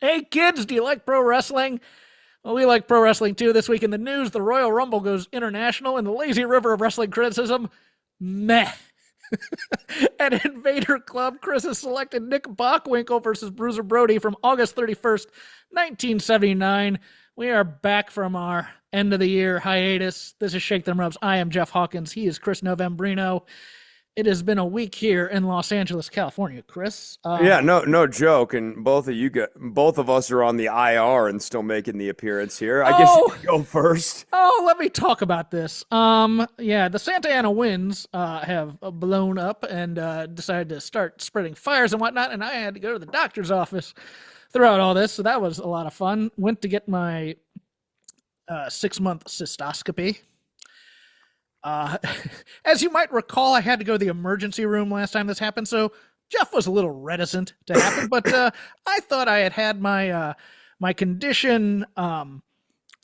Hey kids, do you like pro wrestling? Well, we like pro wrestling too. This week in the news, the Royal Rumble goes international in the lazy river of wrestling criticism. Meh. And in Vader Club, Chris has selected Nick Bockwinkel versus Bruiser Brody from August 31st, 1979. We are back from our end of the year hiatus. This is Shake Them Rubs. I am Jeff Hawkins. He is Chris Novembrino. It has been a week here in Los Angeles, California, Chris. Yeah, no joke. And both of us are on the IR and still making the appearance here. I guess you Oh, can go first. let me talk about this. Yeah, the Santa Ana winds have blown up and decided to start spreading fires and whatnot, and I had to go to the doctor's office throughout all this, so that was a lot of fun. Went to get my 6-month cystoscopy. Uh, as you might recall, I had to go to the emergency room last time this happened, so Jeff was a little reticent to happen, but I thought I had my condition. It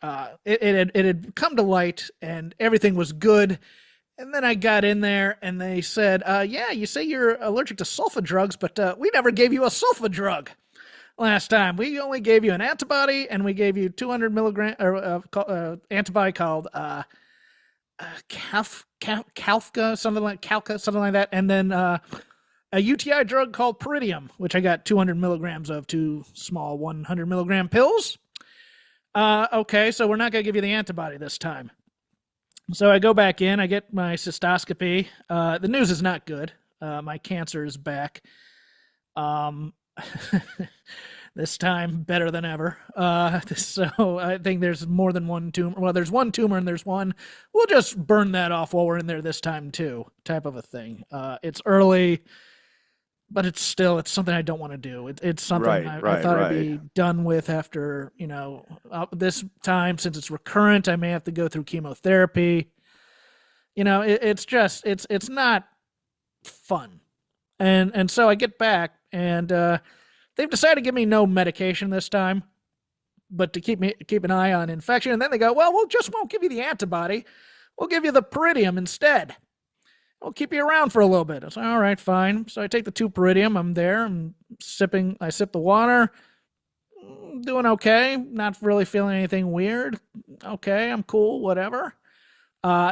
had come to light, and everything was good. And then I got in there, and they said, "Yeah, you say you're allergic to sulfa drugs, but we never gave you a sulfa drug last time. We only gave you an antibody, and we gave you 200 milligram antibody called." Calfka, something like that, and then a UTI drug called Peridium, which I got 200 milligrams of, two small 100 milligram pills. Okay, so we're not going to give you the antibody this time. So I go back in, I get my cystoscopy. The news is not good. My cancer is back. Um, this time better than ever. So I think there's more than one tumor. Well, there's one tumor and there's one. We'll just burn that off while we're in there this time too, type of a thing. It's early, but it's something I don't want to do. It's something Right, I right, thought I'd right. be done with after, this time, since it's recurrent. I may have to go through chemotherapy. It's not fun. And so I get back, and they've decided to give me no medication this time, but to keep an eye on infection. And then they go, well, we'll just won't give you the antibody. We'll give you the Peridium instead. We'll keep you around for a little bit. I say, all right, fine. So I take the 2 Peridium. I'm there. I sip the water. Doing okay. Not really feeling anything weird. Okay, I'm cool. Whatever.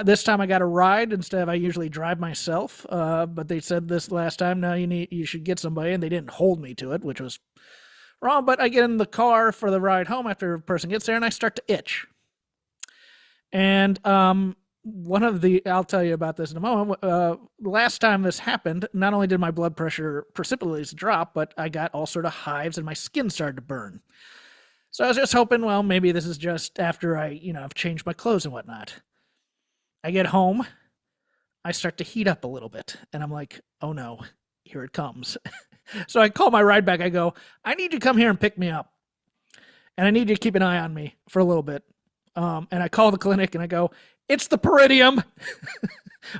This time I got a ride instead of I usually drive myself. But they said this last time, no, you should get somebody, and they didn't hold me to it, which was wrong. But I get in the car for the ride home after a person gets there, and I start to itch. And I'll tell you about this in a moment. Last time this happened, not only did my blood pressure precipitously drop, but I got all sort of hives and my skin started to burn. So I was just hoping, well, maybe this is just after I've changed my clothes and whatnot. I get home, I start to heat up a little bit, and I'm like, oh no, here it comes. So I call my ride back. I go, I need you to come here and pick me up, and I need you to keep an eye on me for a little bit. And I call the clinic and I go, it's the Peridium.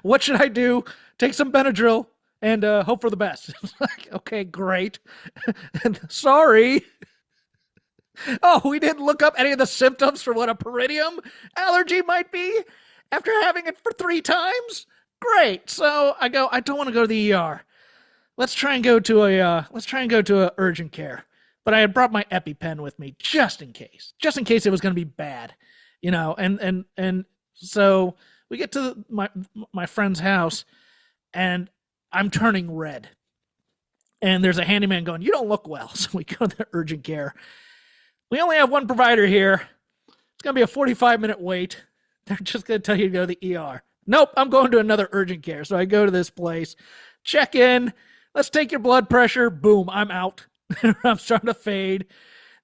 What should I do? Take some Benadryl and hope for the best. It's like, okay, great. And sorry. Oh, we didn't look up any of the symptoms for what a Peridium allergy might be after having it for 3 times. Great. So I go, I don't want to go to the ER. Let's try and go to a urgent care. But I had brought my EpiPen with me just in case it was going to be bad, and so we get to my friend's house, and I'm turning red, and there's a handyman going, "You don't look well." So we go to the urgent care. We only have one provider here. It's going to be a 45-minute wait. They're just going to tell you to go to the ER. Nope, I'm going to another urgent care. So I go to this place, check in. Let's take your blood pressure. Boom, I'm out. I'm starting to fade.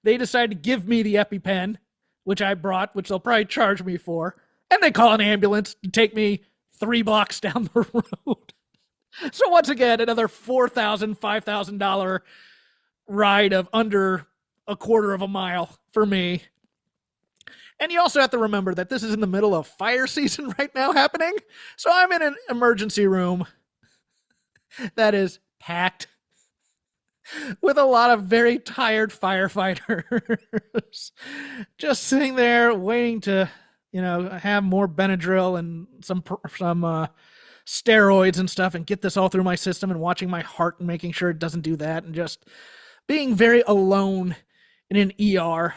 They decide to give me the EpiPen, which I brought, which they'll probably charge me for. And they call an ambulance to take me 3 blocks down the road. So once again, another $4,000, $5,000 ride of under a quarter of a mile for me. And you also have to remember that this is in the middle of fire season right now happening. So I'm in an emergency room that is packed with a lot of very tired firefighters just sitting there waiting to, have more Benadryl and some steroids and stuff and get this all through my system, and watching my heart and making sure it doesn't do that, and just being very alone in an ER.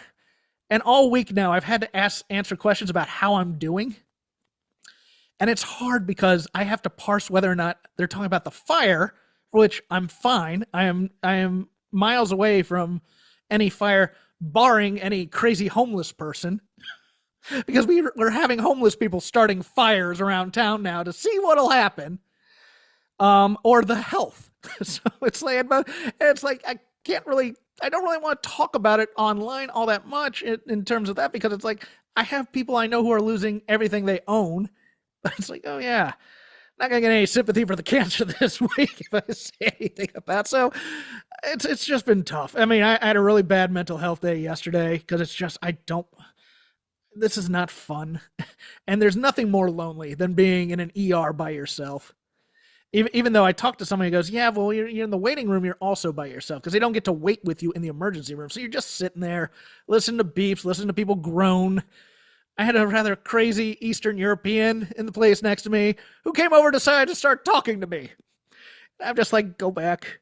And all week now, I've had to answer questions about how I'm doing. And it's hard because I have to parse whether or not they're talking about the fire, for which I'm fine. I am miles away from any fire, barring any crazy homeless person, because we're having homeless people starting fires around town now to see what'll happen. Or the health. So it's like I don't really want to talk about it online all that much in terms of that, because it's like I have people I know who are losing everything they own. But it's like, oh yeah, not gonna get any sympathy for the cancer this week if I say anything about. So it's just been tough. I mean, I had a really bad mental health day yesterday because it's just I don't. This is not fun, and there's nothing more lonely than being in an ER by yourself. Even though I talked to somebody who goes, yeah, well, you're in the waiting room, you're also by yourself because they don't get to wait with you in the emergency room. So you're just sitting there, listening to beeps, listening to people groan. I had a rather crazy Eastern European in the place next to me who came over and decided to start talking to me. I'm just like, go back.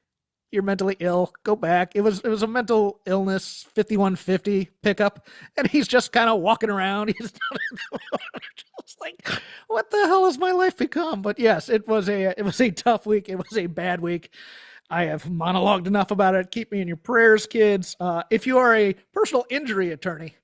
You're mentally ill. Go back. It was a mental illness 5150 pickup, and he's just kind of walking around. He's just like, what the hell has my life become? But yes, it was a tough week. It was a bad week. I have monologued enough about it. Keep me in your prayers, kids. If you are a personal injury attorney,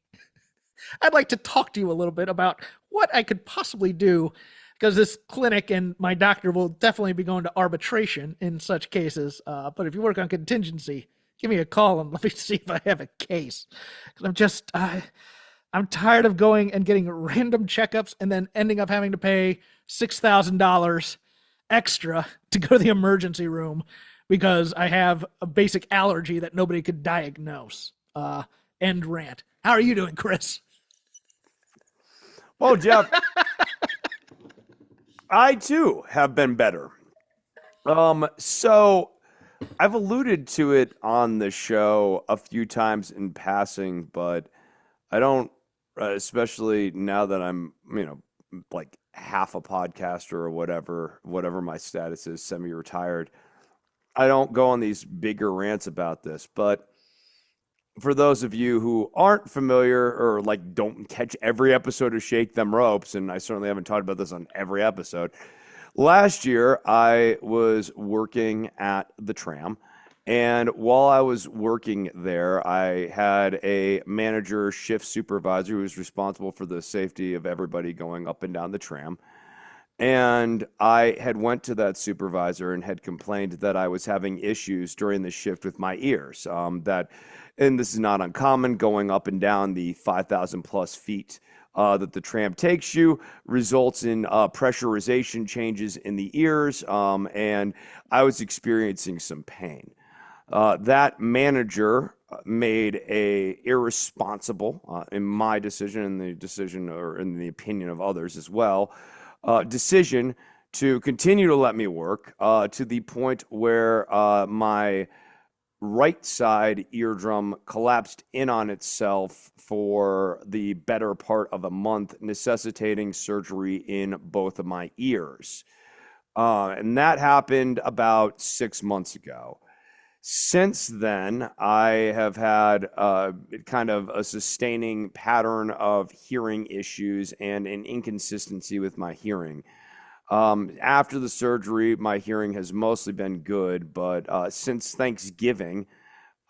I'd like to talk to you a little bit about what I could possibly do, because this clinic and my doctor will definitely be going to arbitration in such cases. But if you work on contingency, give me a call and let me see if I have a case. Because I'm tired of going and getting random checkups and then ending up having to pay $6,000 extra to go to the emergency room because I have a basic allergy that nobody could diagnose. End rant. How are you doing, Chris? Well, Jeff, I too have been better. So I've alluded to it on the show a few times in passing, but I don't, especially now that I'm, like half a podcaster or whatever my status is, semi-retired. I don't go on these bigger rants about this, but for those of you who aren't familiar or like don't catch every episode of Shake Them Ropes, and I certainly haven't talked about this on every episode, last year I was working at the Tram, and while I was working there, I had a manager shift supervisor who was responsible for the safety of everybody going up and down the Tram. And I had went to that supervisor and had complained that I was having issues during the shift with my ears. And this is not uncommon, going up and down the 5,000 plus feet that the tram takes you results in pressurization changes in the ears, and I was experiencing some pain. That manager made a irresponsible, in my decision, and the decision or in the opinion of others as well, decision to continue to let me work to the point where my right side eardrum collapsed in on itself for the better part of a month, necessitating surgery in both of my ears. And that happened about 6 months ago. Since then, I have had kind of a sustaining pattern of hearing issues and an inconsistency with my hearing. After the surgery, my hearing has mostly been good, but since Thanksgiving,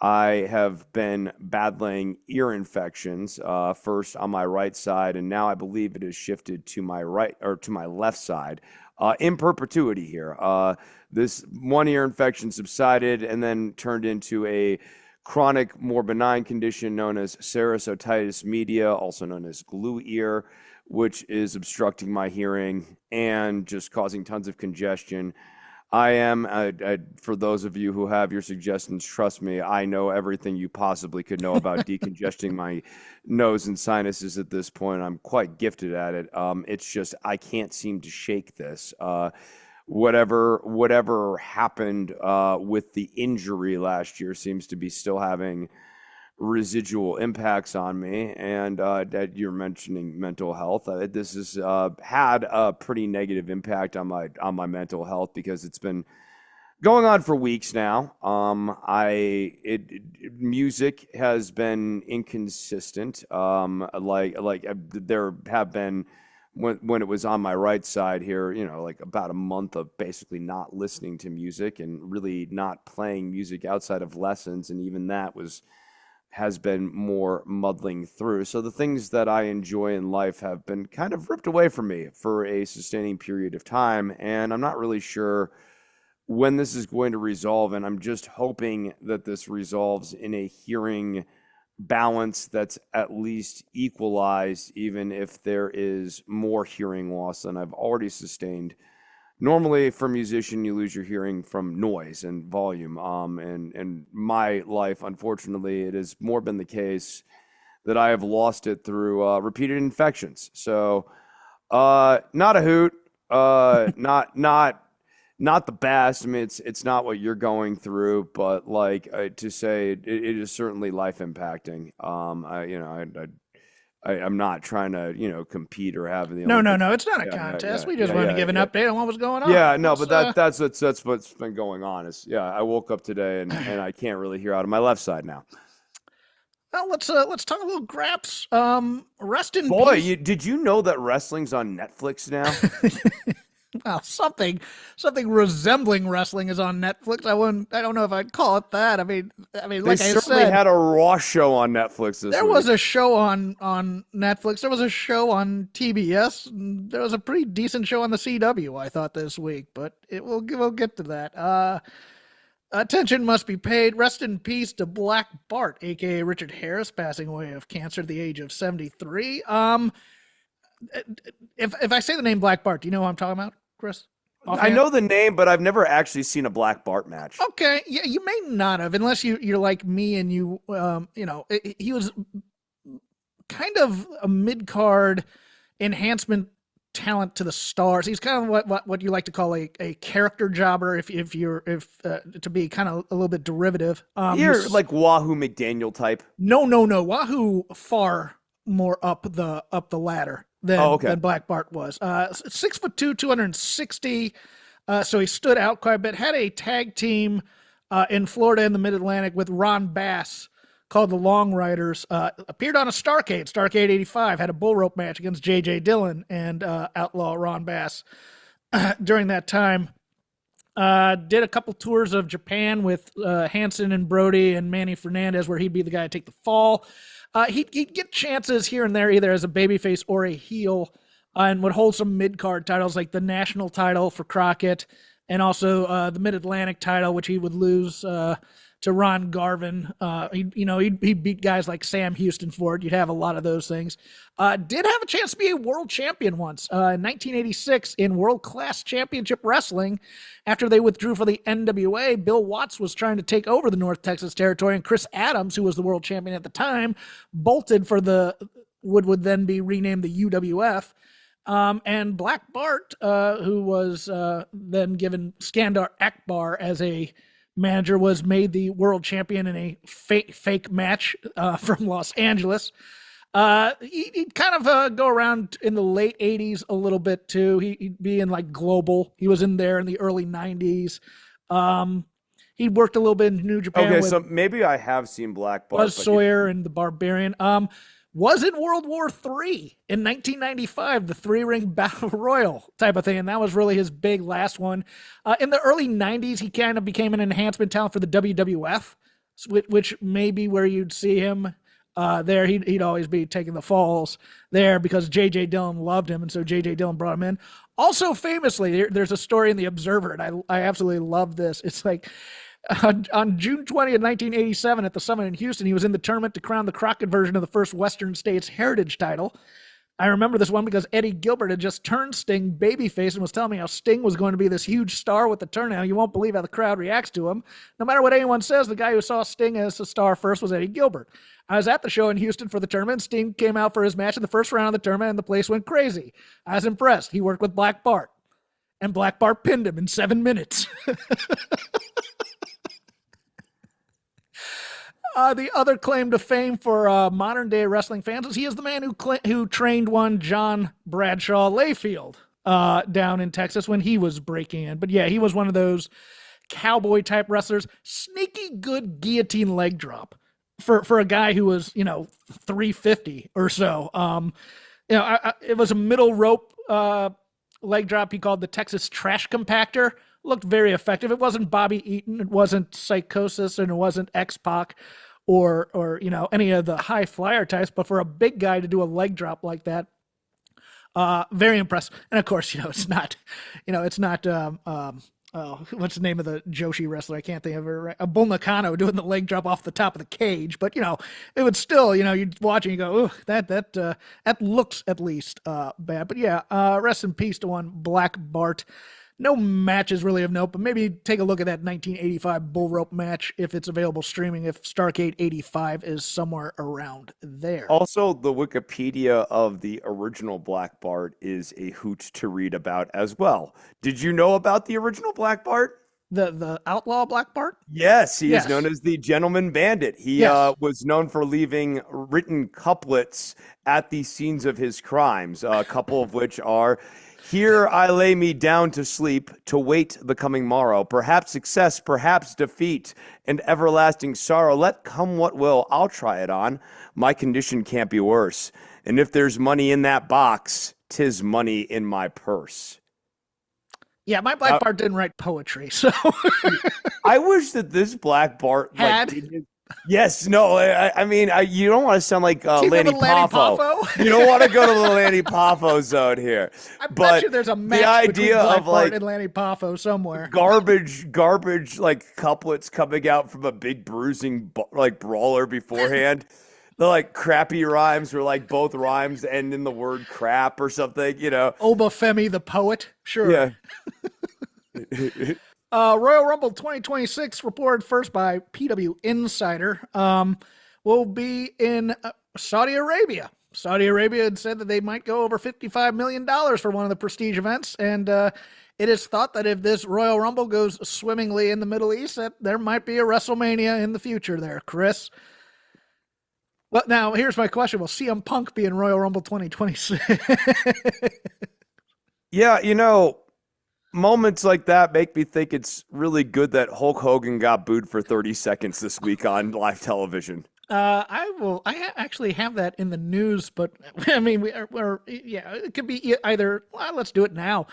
I have been battling ear infections, first on my right side, and now I believe it has shifted to my right or to my left side, in perpetuity here. This one ear infection subsided and then turned into a chronic, more benign condition known as serous otitis media, also known as glue ear, which is obstructing my hearing and just causing tons of congestion. For those of you who have your suggestions, trust me, I know everything you possibly could know about decongesting my nose and sinuses at this point. I'm quite gifted at it. It's just I can't seem to shake this. Whatever happened with the injury last year seems to be still having residual impacts on me. And that you're mentioning mental health, this has had a pretty negative impact on my mental health because it's been Going on for weeks now. Music has been inconsistent. There have been when it was on my right side here, like about a month of basically not listening to music and really not playing music outside of lessons, and even that has been more muddling through. So the things that I enjoy in life have been kind of ripped away from me for a sustaining period of time, and I'm not really sure when this is going to resolve, and I'm just hoping that this resolves in a hearing balance that's at least equalized, even if there is more hearing loss than I've already sustained. Normally, for a musician, you lose your hearing from noise and volume. And my life, unfortunately, it has more been the case that I have lost it through repeated infections. So, not a hoot. Not the best. I mean, it's not what you're going through, but like to say it is certainly life impacting. I'm not trying to compete or have the No, Olympics. no, it's not a contest. We just wanted to give an update on what was going on. Yeah, no, but that's what's been going on. Is I woke up today and I can't really hear out of my left side now. Well, let's talk a little Graps. Rest in Boy, peace. did you know that wrestling's on Netflix now? Well, something resembling wrestling is on Netflix. I don't know if I'd call it that. I mean, They like I certainly said, had a Raw show on Netflix this there week. was a show on Netflix. There was a show on TBS. And there was a pretty decent show on the CW, I thought, this week. But we'll get to that. Attention must be paid. Rest in peace to Black Bart, a.k.a. Richard Harris, passing away of cancer at the age of 73. If I say the name Black Bart, do you know who I'm talking about, Chris? I know the name, but I've never actually seen a Black Bart match. Okay, yeah, you may not have, unless you're like me and he was kind of a mid-card enhancement talent to the stars. He's kind of what you like to call a character jobber, if to be kind of a little bit derivative. You're like Wahoo McDaniel type. No. Wahoo far more up the ladder than Black Bart was. 6'2", 260. So he stood out quite a bit. Had a tag team in Florida in the Mid-Atlantic with Ron Bass called the Long Riders. Appeared on a Starrcade 85. Had a bull rope match against J.J. Dillon and Outlaw Ron Bass during that time. Did a couple tours of Japan with Hansen and Brody and Manny Fernandez, where he'd be the guy to take the fall. He'd get chances here and there, either as a babyface or a heel, and would hold some mid-card titles, like the national title for Crockett, and also the Mid-Atlantic title, which he would lose to Ron Garvin. He'd beat guys like Sam Houston for it. You'd have a lot of those things. Did have a chance to be a world champion once in 1986 in World Class Championship Wrestling. After they withdrew for the NWA, Bill Watts was trying to take over the North Texas territory, and Chris Adams, who was the world champion at the time, bolted for would then be renamed the UWF. And Black Bart, who was then given Skandar Akbar as a manager, was made the world champion in a fake match from Los Angeles. He'd kind of go around in the late 80s a little bit too. He'd be in like Global. He was in there in the early 90s. He worked a little bit in New Japan. Okay, so maybe I have seen Black Bart. Buzz Sawyer and the Barbarian. Was in World War III in 1995, the 3-ring battle royal type of thing, and that was really his big last one. In the early 90s, he kind of became an enhancement talent for the WWF, which may be where you'd see him there. He'd always be taking the falls there because J.J. Dillon loved him, and so J.J. Dillon brought him in. Also famously, there's a story in the Observer, and I absolutely love this. It's like, on June 20th, 1987, at the Summit in Houston, he was in the tournament to crown the Crockett version of the first Western States Heritage title. I remember this one because Eddie Gilbert had just turned Sting babyface and was telling me how Sting was going to be this huge star with the turnout. You won't believe how the crowd reacts to him. No matter what anyone says, the guy who saw Sting as a star first was Eddie Gilbert. I was at the show in Houston for the tournament. Sting came out for his match in the first round of the tournament, and the place went crazy. I was impressed. He worked with Black Bart, and Black Bart pinned him in 7 minutes. The other claim to fame for modern-day wrestling fans is he is the man who trained one John Bradshaw Layfield down in Texas when he was breaking in. But yeah, he was one of those cowboy type wrestlers. Sneaky good guillotine leg drop for a guy who was 350 or so. It was a middle rope leg drop he called the Texas Trash Compactor. Looked very effective. It wasn't Bobby Eaton, it wasn't Psychosis, and it wasn't X-Pac or any of the high flyer types, but for a big guy to do a leg drop like that, very impressive. And of course, it's not what's the name of the Joshi wrestler? I can't think of her. Right? A Bull Nakano doing the leg drop off the top of the cage, but it would still, you'd watch and you go, "Ooh, that looks at least bad." But yeah, rest in peace to one Black Bart. No matches really of note, but maybe take a look at that 1985 bull rope match if it's available streaming, if Starrcade 85 is somewhere around there. Also, the Wikipedia of the original Black Bart is a hoot to read about as well. Did you know about the original Black Bart? The outlaw Black Bart? Yes, he is known as the Gentleman Bandit. He was known for leaving written couplets at the scenes of his crimes, a couple of which are... Here I lay me down to sleep, to wait the coming morrow. Perhaps success, perhaps defeat, and everlasting sorrow. Let come what will, I'll try it on. My condition can't be worse. And if there's money in that box, 'tis money in my purse. Yeah, my Black Bart didn't write poetry, so... I wish that this Black Bart... Had... Yes, no, I mean, you don't want to sound like Lanny Poffo. You don't want to go to the Lanny Poffo zone here. I bet you there's a match between Black Bart and Lanny Poffo somewhere. Garbage, like couplets coming out from a big bruising brawler beforehand. The crappy rhymes where both rhymes end in the word crap or something, Obafemi the poet, sure. Yeah. Royal Rumble 2026, reported first by PW Insider, will be in Saudi Arabia. Saudi Arabia had said that they might go over $55 million for one of the prestige events, and it is thought that if this Royal Rumble goes swimmingly in the Middle East, that there might be a WrestleMania in the future there, Chris. But now, here's my question. Will CM Punk be in Royal Rumble 2026? Yeah, moments like that make me think it's really good that Hulk Hogan got booed for 30 seconds this week on live television. I actually have that in the news, but I mean, it could be either. Well, let's do it now.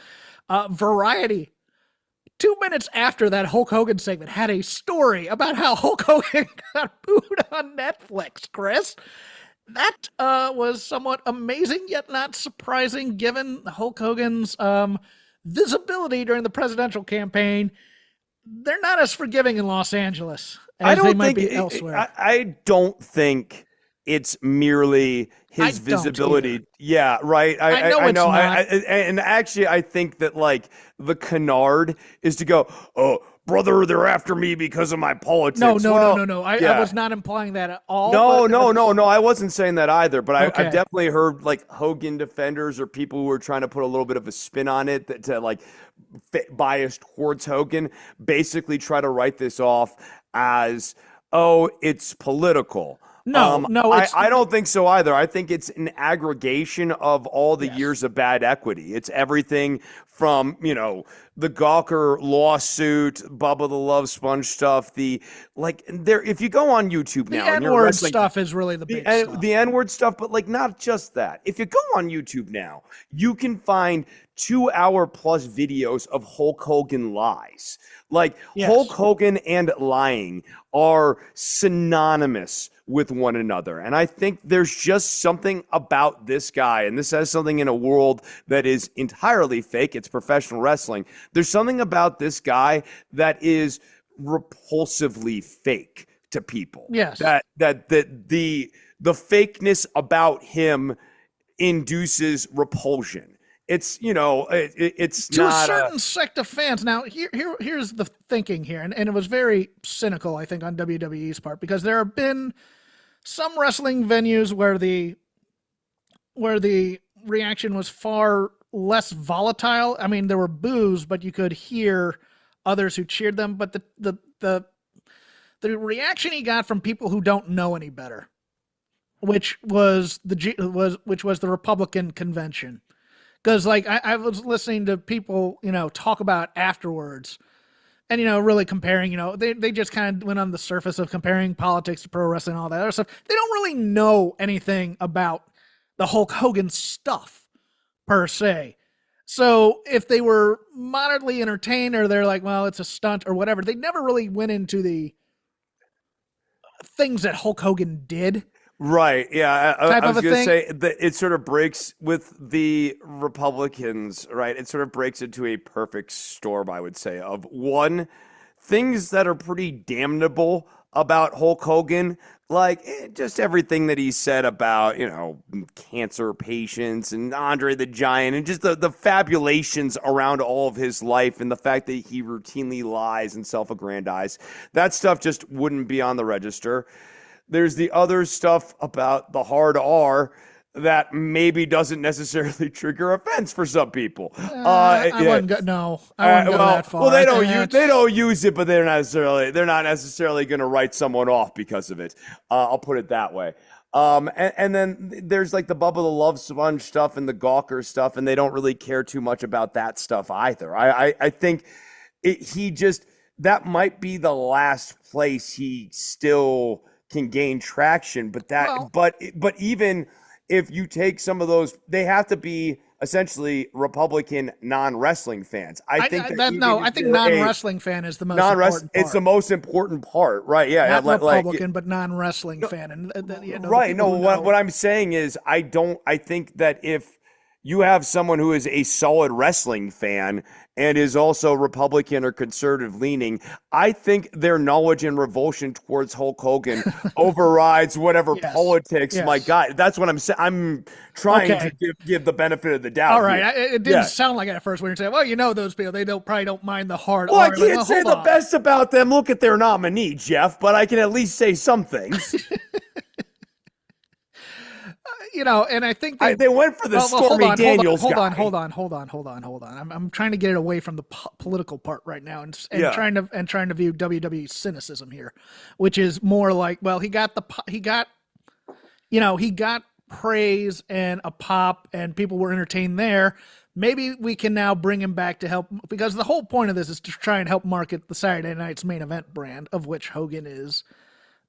Variety, 2 minutes after that Hulk Hogan segment, had a story about how Hulk Hogan got booed on Netflix, Chris. That was somewhat amazing, yet not surprising, given Hulk Hogan's visibility during the presidential campaign. They're not as forgiving in Los Angeles as they might be elsewhere. I don't think it's merely his visibility. Yeah, right. I know. And actually, I think that the canard is to go, oh, brother, they're after me because of my politics. No. I was not implying that at all. No. I wasn't saying that either. But I've definitely heard Hogan defenders or people who are trying to put a little bit of a spin on it to biased towards Hogan, basically try to write this off as, oh, it's political. No, I don't think so either. I think it's an aggregation of all the years of bad equity. It's everything from, the Gawker lawsuit, Bubba the Love Sponge stuff, if you go on YouTube now, the N-word stuff is really the big stuff. The N-word stuff, but not just that. If you go on YouTube now, you can find 2-hour plus videos of Hulk Hogan lies. Hulk Hogan and lying are synonymous with one another. And I think there's just something about this guy, and this has something in a world that is entirely fake. It's professional wrestling. There's something about this guy that is repulsively fake to people. Yes. That the fakeness about him induces repulsion. It's it's to not a certain sect of fans. Now here's the thinking here, and it was very cynical, I think, on WWE's part, because there have been some wrestling venues where the reaction was far less volatile. I mean, there were boos, but you could hear others who cheered them. But the reaction he got from people who don't know any better, which was the Republican convention. Because I was listening to people, talk about afterwards, and really comparing, they just kind of went on the surface of comparing politics to pro wrestling and all that other stuff. They don't really know anything about the Hulk Hogan stuff per se. So if they were moderately entertained, or they're like, well, it's a stunt or whatever, they never really went into the things that Hulk Hogan did. Right. Yeah. Type I of was a going to thing. say that it sort of breaks with the Republicans, right? It sort of breaks into a perfect storm, I would say, of one, things that are pretty damnable about Hulk Hogan, like just everything that he said about, cancer patients and Andre the Giant and just the fabulations around all of his life and the fact that he routinely lies and self aggrandize. That stuff just wouldn't be on the register. There's the other stuff about the hard R that maybe doesn't necessarily trigger offense for some people. I Yeah. wouldn't go. No, I wouldn't go that far. Well, they I don't think use they don't use it, but they're not necessarily going to write someone off because of it. I'll put it that way. And then there's like the Bubba the Love Sponge stuff and the Gawker stuff, and they don't really care too much about that stuff either. I think he just that might be the last place he still can gain traction, but Well, but even if you take some of those, they have to be essentially Republican non-wrestling fans. I think that even I if think you're a non-wrestling fan is the most non-wrestling, important it's the part. most important part, right? Yeah, Not Republican, but non-wrestling fan, and the right. people No, who know. what I'm saying is I think that if you have someone who is a solid wrestling fan and is also Republican or conservative leaning, I think their knowledge and revulsion towards Hulk Hogan overrides whatever Yes, politics. My yes. God, that's what I'm saying. I'm trying to Okay. give the benefit of the All doubt right. here. It didn't Yeah. sound like it at first when you're saying, well, those people, they don't probably don't mind the hard Well, I R. Like, can't well, say hold the on. best about them. Look at their nominee, Jeff, but I can at least say some things. And I think They went for the well, hold Stormy on, Daniels guy. hold on. I'm trying to get it away from the political part right now, and Yeah. trying to view WWE cynicism here, which is more like, well, he got praise and a pop, and people were entertained there. Maybe we can now bring him back to help, because the whole point of this is to try and help market the Saturday Night's Main Event brand, of which Hogan is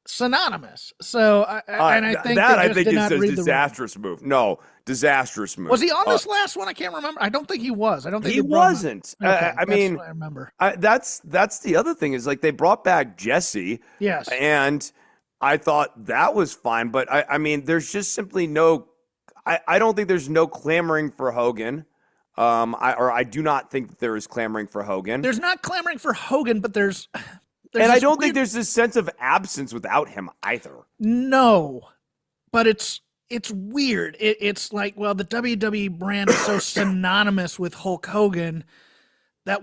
synonymous. So, and I think that they I just think did is not a read the room. disastrous move. No, disastrous move. Was he on this last one? I can't remember. I don't think he was. I don't think He they brought him. wasn't. Okay, I that's mean, what I remember. that's the other thing is like they brought back Jesse, Yes. and I thought that was fine. But I mean, there's just simply no. I don't think there's no clamoring for Hogan. I do not think that there is clamoring for Hogan. There's not clamoring for Hogan, but there's And I this don't think weird, there's this sense of absence without him either. no, but it's weird. It's like, well, the WWE brand is so synonymous with Hulk Hogan that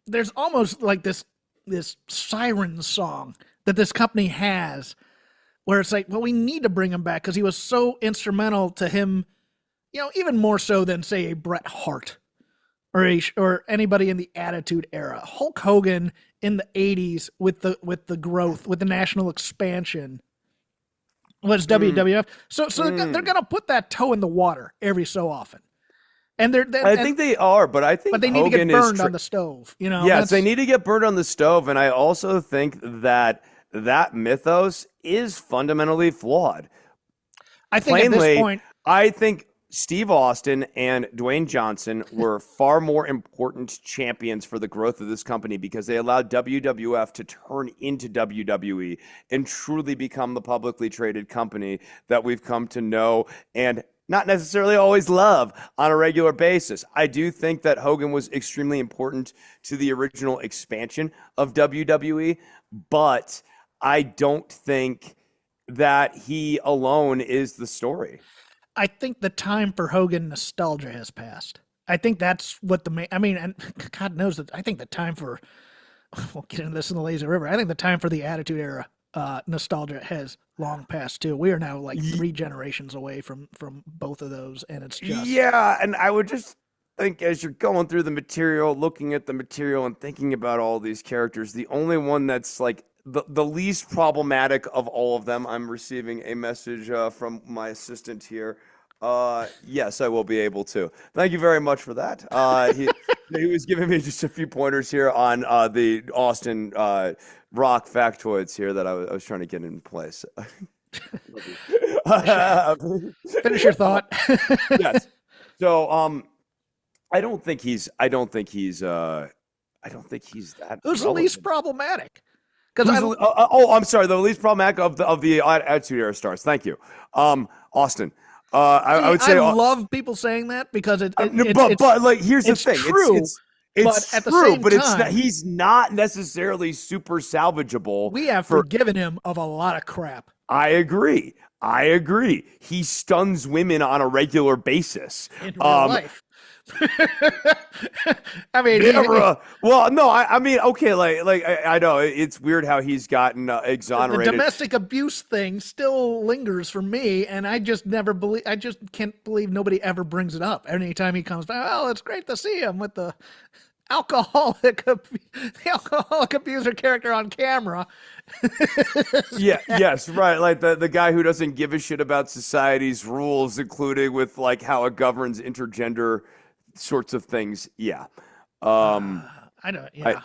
there's almost like this siren song that this company has, where it's like, well, we need to bring him back because he was so instrumental to him, even more so than, say, a Bret Hart or anybody in the Attitude Era. Hulk Hogan in the 80s with the growth, with the national expansion, was WWF. So they're going to put that toe in the water every so often. And I think they are, but I think but they need Hogan to get burned is on the stove, yes, they need to get burned on the stove, and I also think that that mythos is fundamentally flawed. I think at this Plainly, point, I think Steve Austin and Dwayne Johnson were far more important champions for the growth of this company because they allowed WWF to turn into WWE and truly become the publicly traded company that we've come to know and not necessarily always love on a regular basis. I do think that Hogan was extremely important to the original expansion of WWE, but I don't think that he alone is the story. I think the time for Hogan nostalgia has passed. I think that's what I mean, and God knows that I think the time for, we'll get into this in the lazy river. I think the time for the Attitude Era nostalgia has long passed too. We are now like 3 generations away from both of those, and it's just Yeah, and I would just think as you're going through the material, looking at the material and thinking about all these characters, the only one that's like the least problematic of all of them, I'm receiving a message from my assistant here. Yes, I will be able to. Thank you very much for that. He was giving me just a few pointers here on the Austin Rock factoids here that I was trying to get in place. Finish your thought. Yes. So I don't think he's that Who's the least problematic? I'm sorry, the least problematic of the Attitude Era stars. Thank you. Austin. I would say I love people saying that because but like here's the thing. True, it's at the true, same but time, he's not necessarily super salvageable. We have forgiven him of a lot of crap. I agree. He stuns women on a regular basis. In real life. I mean, well, no, I mean, okay, I know it's weird how he's gotten exonerated. The domestic abuse thing still lingers for me, and I just can't believe nobody ever brings it up. Anytime he comes back, oh, it's great to see him with the alcoholic abuser character on camera. Yes, right. Like the guy who doesn't give a shit about society's rules, including with like how it governs intergender sorts of things. Yeah. I don't. Yeah.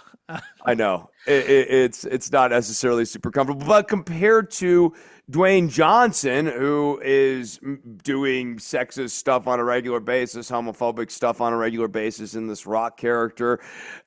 I know it's not necessarily super comfortable, but compared to Dwayne Johnson, who is doing sexist stuff on a regular basis, homophobic stuff on a regular basis in this Rock character,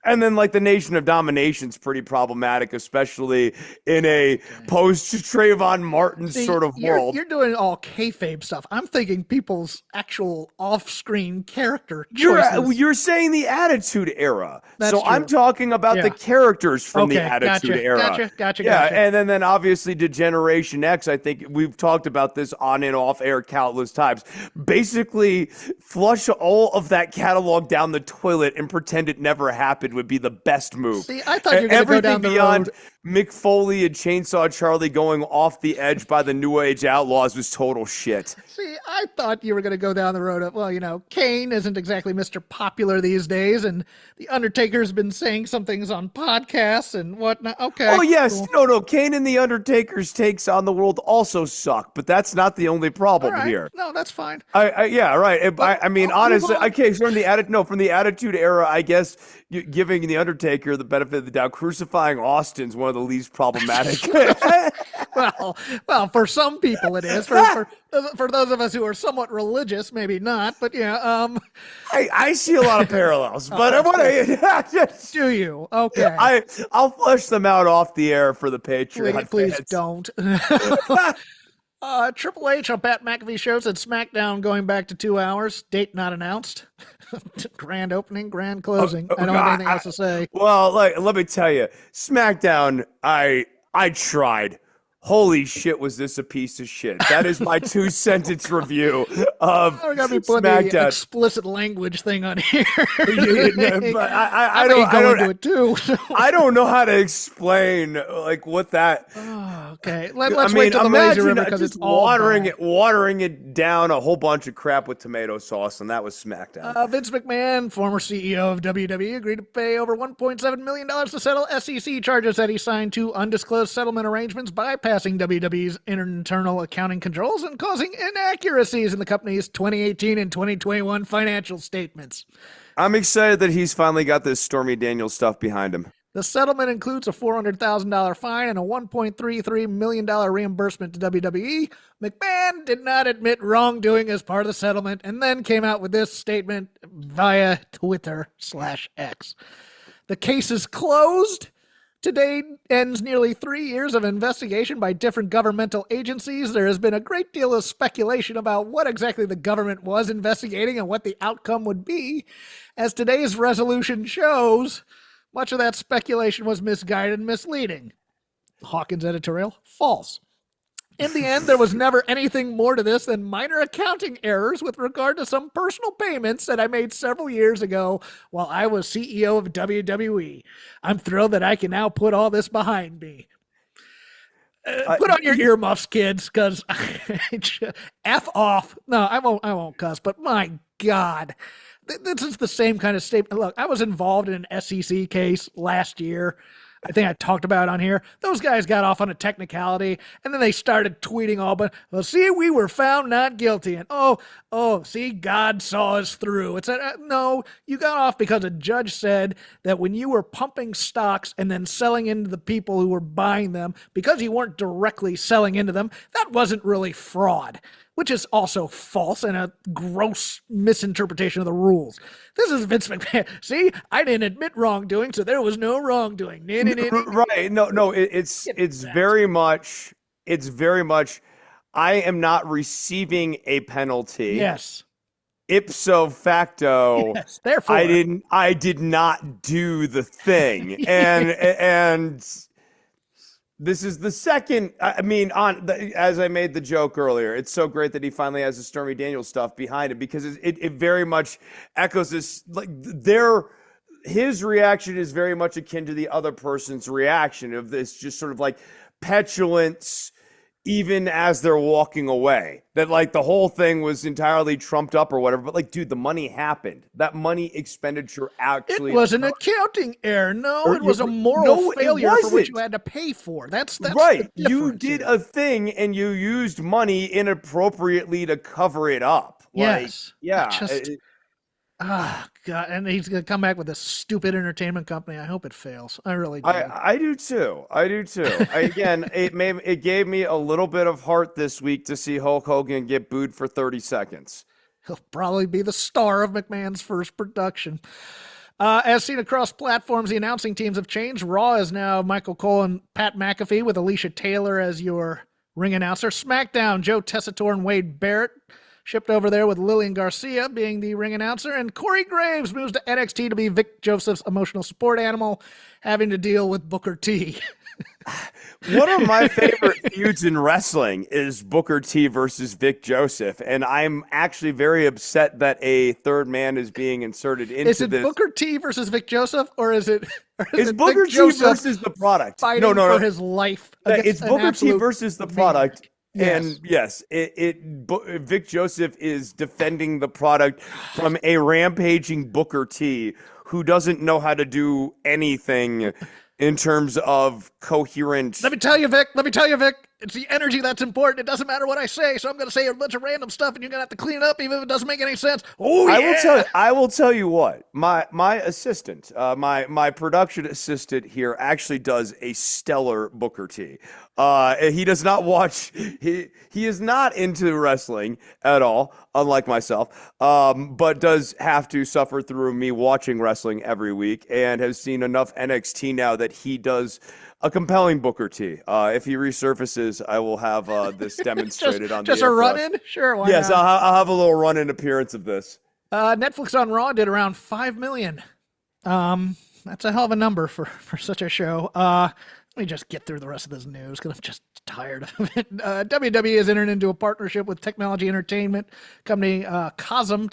and then like the Nation of Domination's pretty problematic, especially in a post Trayvon Martin sort of world. You're doing all kayfabe stuff. I'm thinking people's actual off-screen character choices. You're saying the Attitude Era. That's so true. I'm talking about the characters from the Attitude Era. Gotcha. Yeah, and then obviously to Generation X, I think we've talked about this on and off air countless times. Basically, flush all of that catalog down the toilet and pretend it never happened would be the best move. See, I thought you were going to go down the road. Mick Foley and Chainsaw Charlie going off the edge by the New Age Outlaws was total shit. See, I thought you were going to go down the road of, well, you know, Kane isn't exactly Mr. Popular these days, and The Undertaker's been saying some things on podcasts and whatnot. Okay. Oh, yes. Cool. No. Kane and The Undertaker's takes on the world also suck, but that's not the only problem here. No, that's fine. Yeah, right. I mean, honestly, okay, so from the Attitude Era, I guess giving The Undertaker the benefit of the doubt, crucifying Austin's one of the least problematic. well, for some people it is. For those of us who are somewhat religious, maybe not. But yeah, I see a lot of parallels. But do you? Okay. I'll flesh them out off the air for the Patreon. Please don't. Triple H on Pat McAfee show said SmackDown going back to 2 hours. Date not announced. Grand opening, grand closing. I don't have anything else to say. Well, let me tell you, SmackDown, I tried. Holy shit, was this a piece of shit? That is my 2-sentence review of We're gonna be putting the explicit language thing on here. But I don't go into it too. I don't know how to explain like what that. Oh, okay, let's wait till the Lazy River because it's all watering it down a whole bunch of crap with tomato sauce, and that was SmackDown. Vince McMahon, former CEO of WWE, agreed to pay over $1.7 million to settle SEC charges that he signed to undisclosed settlement arrangements bypassing WWE's internal accounting controls and causing inaccuracies in the company's 2018 and 2021 financial statements. I'm excited that he's finally got this Stormy Daniels stuff behind him. The settlement includes a $400,000 fine and a $1.33 million reimbursement to WWE. McMahon did not admit wrongdoing as part of the settlement and then came out with this statement via Twitter/X. The case is closed. Today ends nearly 3 years of investigation by different governmental agencies. There has been a great deal of speculation about what exactly the government was investigating and what the outcome would be. As today's resolution shows, much of that speculation was misguided and misleading. Hawkins editorial, false. In the end, there was never anything more to this than minor accounting errors with regard to some personal payments that I made several years ago while I was CEO of WWE. I'm thrilled that I can now put all this behind me. Put on your earmuffs, kids, because F off. No, I won't cuss, but my God. This is the same kind of statement. Look, I was involved in an SEC case last year. I think I talked about on here. Those guys got off on a technicality, and then they started tweeting all, but well, see, we were found not guilty, and see, God saw us through. It's no, you got off because a judge said that when you were pumping stocks and then selling into the people who were buying them, because you weren't directly selling into them, that wasn't really fraud, which is also false and a gross misinterpretation of the rules. This is Vince McMahon. See, I didn't admit wrongdoing, so there was no wrongdoing. Right? No. It's very much. I am not receiving a penalty. Yes. Ipso facto, yes, therefore, I did not do the thing, and this is the second. I mean, as I made the joke earlier, it's so great that he finally has the Stormy Daniels stuff behind it, because it very much echoes this. Like his reaction is very much akin to the other person's reaction of this, just sort of like petulance, even as they're walking away. That like the whole thing was entirely trumped up or whatever. But like, dude, the money happened. That money expenditure actually. It was an accounting error. No, it was a moral failure for which you had to pay for. That's right. You did a thing and you used money inappropriately to cover it up. Yes. Yeah. God, and he's gonna come back with a stupid entertainment company. I hope it fails. I really do. I do too. Again, it gave me a little bit of heart this week to see Hulk Hogan get booed for 30 seconds. He'll probably be the star of McMahon's first production. As seen across platforms, the announcing teams have changed. Raw is now Michael Cole and Pat McAfee, with Alicia Taylor as your ring announcer. SmackDown, Joe Tessitore and Wade Barrett shipped over there, with Lillian Garcia being the ring announcer, and Corey Graves moves to NXT to be Vic Joseph's emotional support animal, having to deal with Booker T. One of my favorite feuds in wrestling is Booker T versus Vic Joseph, and I'm actually very upset that a third man is being inserted into this. Is it Booker T versus Vic Joseph, or is it Booker Vic T Joseph versus the product? Fighting for his life. It's Booker T versus the product. Yes. And yes, Vic Joseph is defending the product from a rampaging Booker T who doesn't know how to do anything in terms of coherent. Let me tell you, Vic. It's the energy that's important. It doesn't matter what I say, so I'm going to say a bunch of random stuff, and you're going to have to clean it up, even if it doesn't make any sense. Oh, yeah. I will tell you what. My assistant, my production assistant here, actually does a stellar Booker T. He does not watch. He is not into wrestling at all, unlike myself. But does have to suffer through me watching wrestling every week, and has seen enough NXT now that he does a compelling Booker T. If he resurfaces, I will have this demonstrated on just a run-in. Sure, why yes, not? I'll have a little run-in appearance of this. Netflix on Raw did around 5 million. That's a hell of a number for such a show. Let me just get through the rest of this news because I'm just tired of it. WWE has entered into a partnership with technology entertainment company Cosm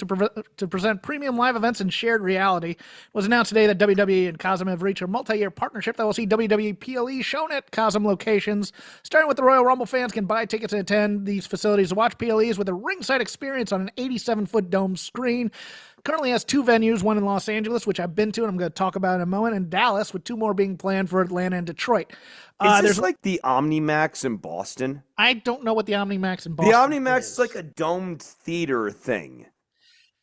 to present premium live events in shared reality. It was announced today that WWE and Cosm have reached a multi-year partnership that will see WWE PLE shown at Cosm locations. Starting with the Royal Rumble, fans can buy tickets and attend these facilities to watch PLEs with a ringside experience on an 87-foot dome screen. Currently has 2 venues, one in Los Angeles, which I've been to and I'm going to talk about in a moment, and Dallas, with 2 more being planned for Atlanta and Detroit. Is this like the OmniMax in Boston? I don't know what the OmniMax in Boston is. The OmniMax is like a domed theater thing.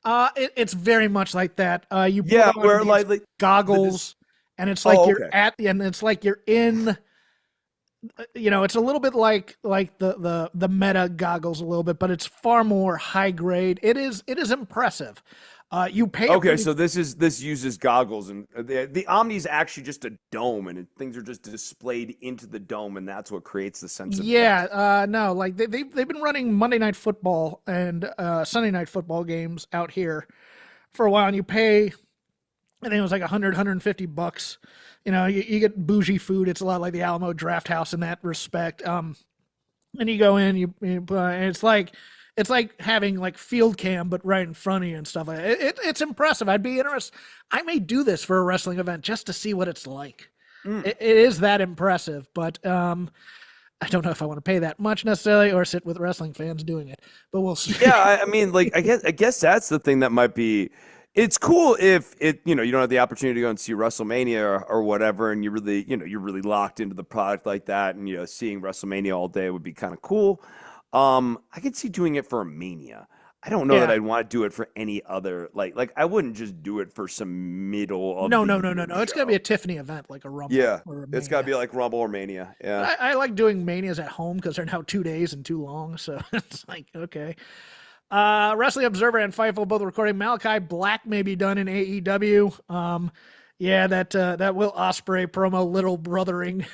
It's very much like that. You put on where like goggles, and it's like you're at the end. It's like you're in. It's a little bit like the Meta goggles a little bit, but it's far more high grade. It is impressive. You pay. Okay, so this uses goggles, and the Omni is actually just a dome, and things are just displayed into the dome, and that's what creates the sense of no, like they've been running Monday Night Football and Sunday Night Football games out here for a while, and you pay. I think it was like $150. You get bougie food. It's a lot like the Alamo Draft House in that respect. And you go in, and it's like having like field cam, but right in front of you and stuff like that. It's impressive. I'd be interested. I may do this for a wrestling event just to see what it's like. It is that impressive, but I don't know if I want to pay that much necessarily or sit with wrestling fans doing it, but we'll see. Yeah, I mean, like I guess that's the thing that might be It's cool if you don't have the opportunity to go and see WrestleMania or whatever, and you're really locked into the product like that, and seeing WrestleMania all day would be kind of cool. I could see doing it for a Mania. I don't know that Yeah. I'd want to do it for any other like I wouldn't just do it for some middle of No, the no, no, no, year no. It's gonna be show. a Tiffany event, like a Rumble Yeah, or a it's got to Mania. be like Rumble or Mania. But Yeah. I like doing Manias at home because they're now 2 days and too long. So it's like, okay. Wrestling Observer and Fightful both recording. Malachi Black may be done in AEW. Yeah, that Will Ospreay promo, little brothering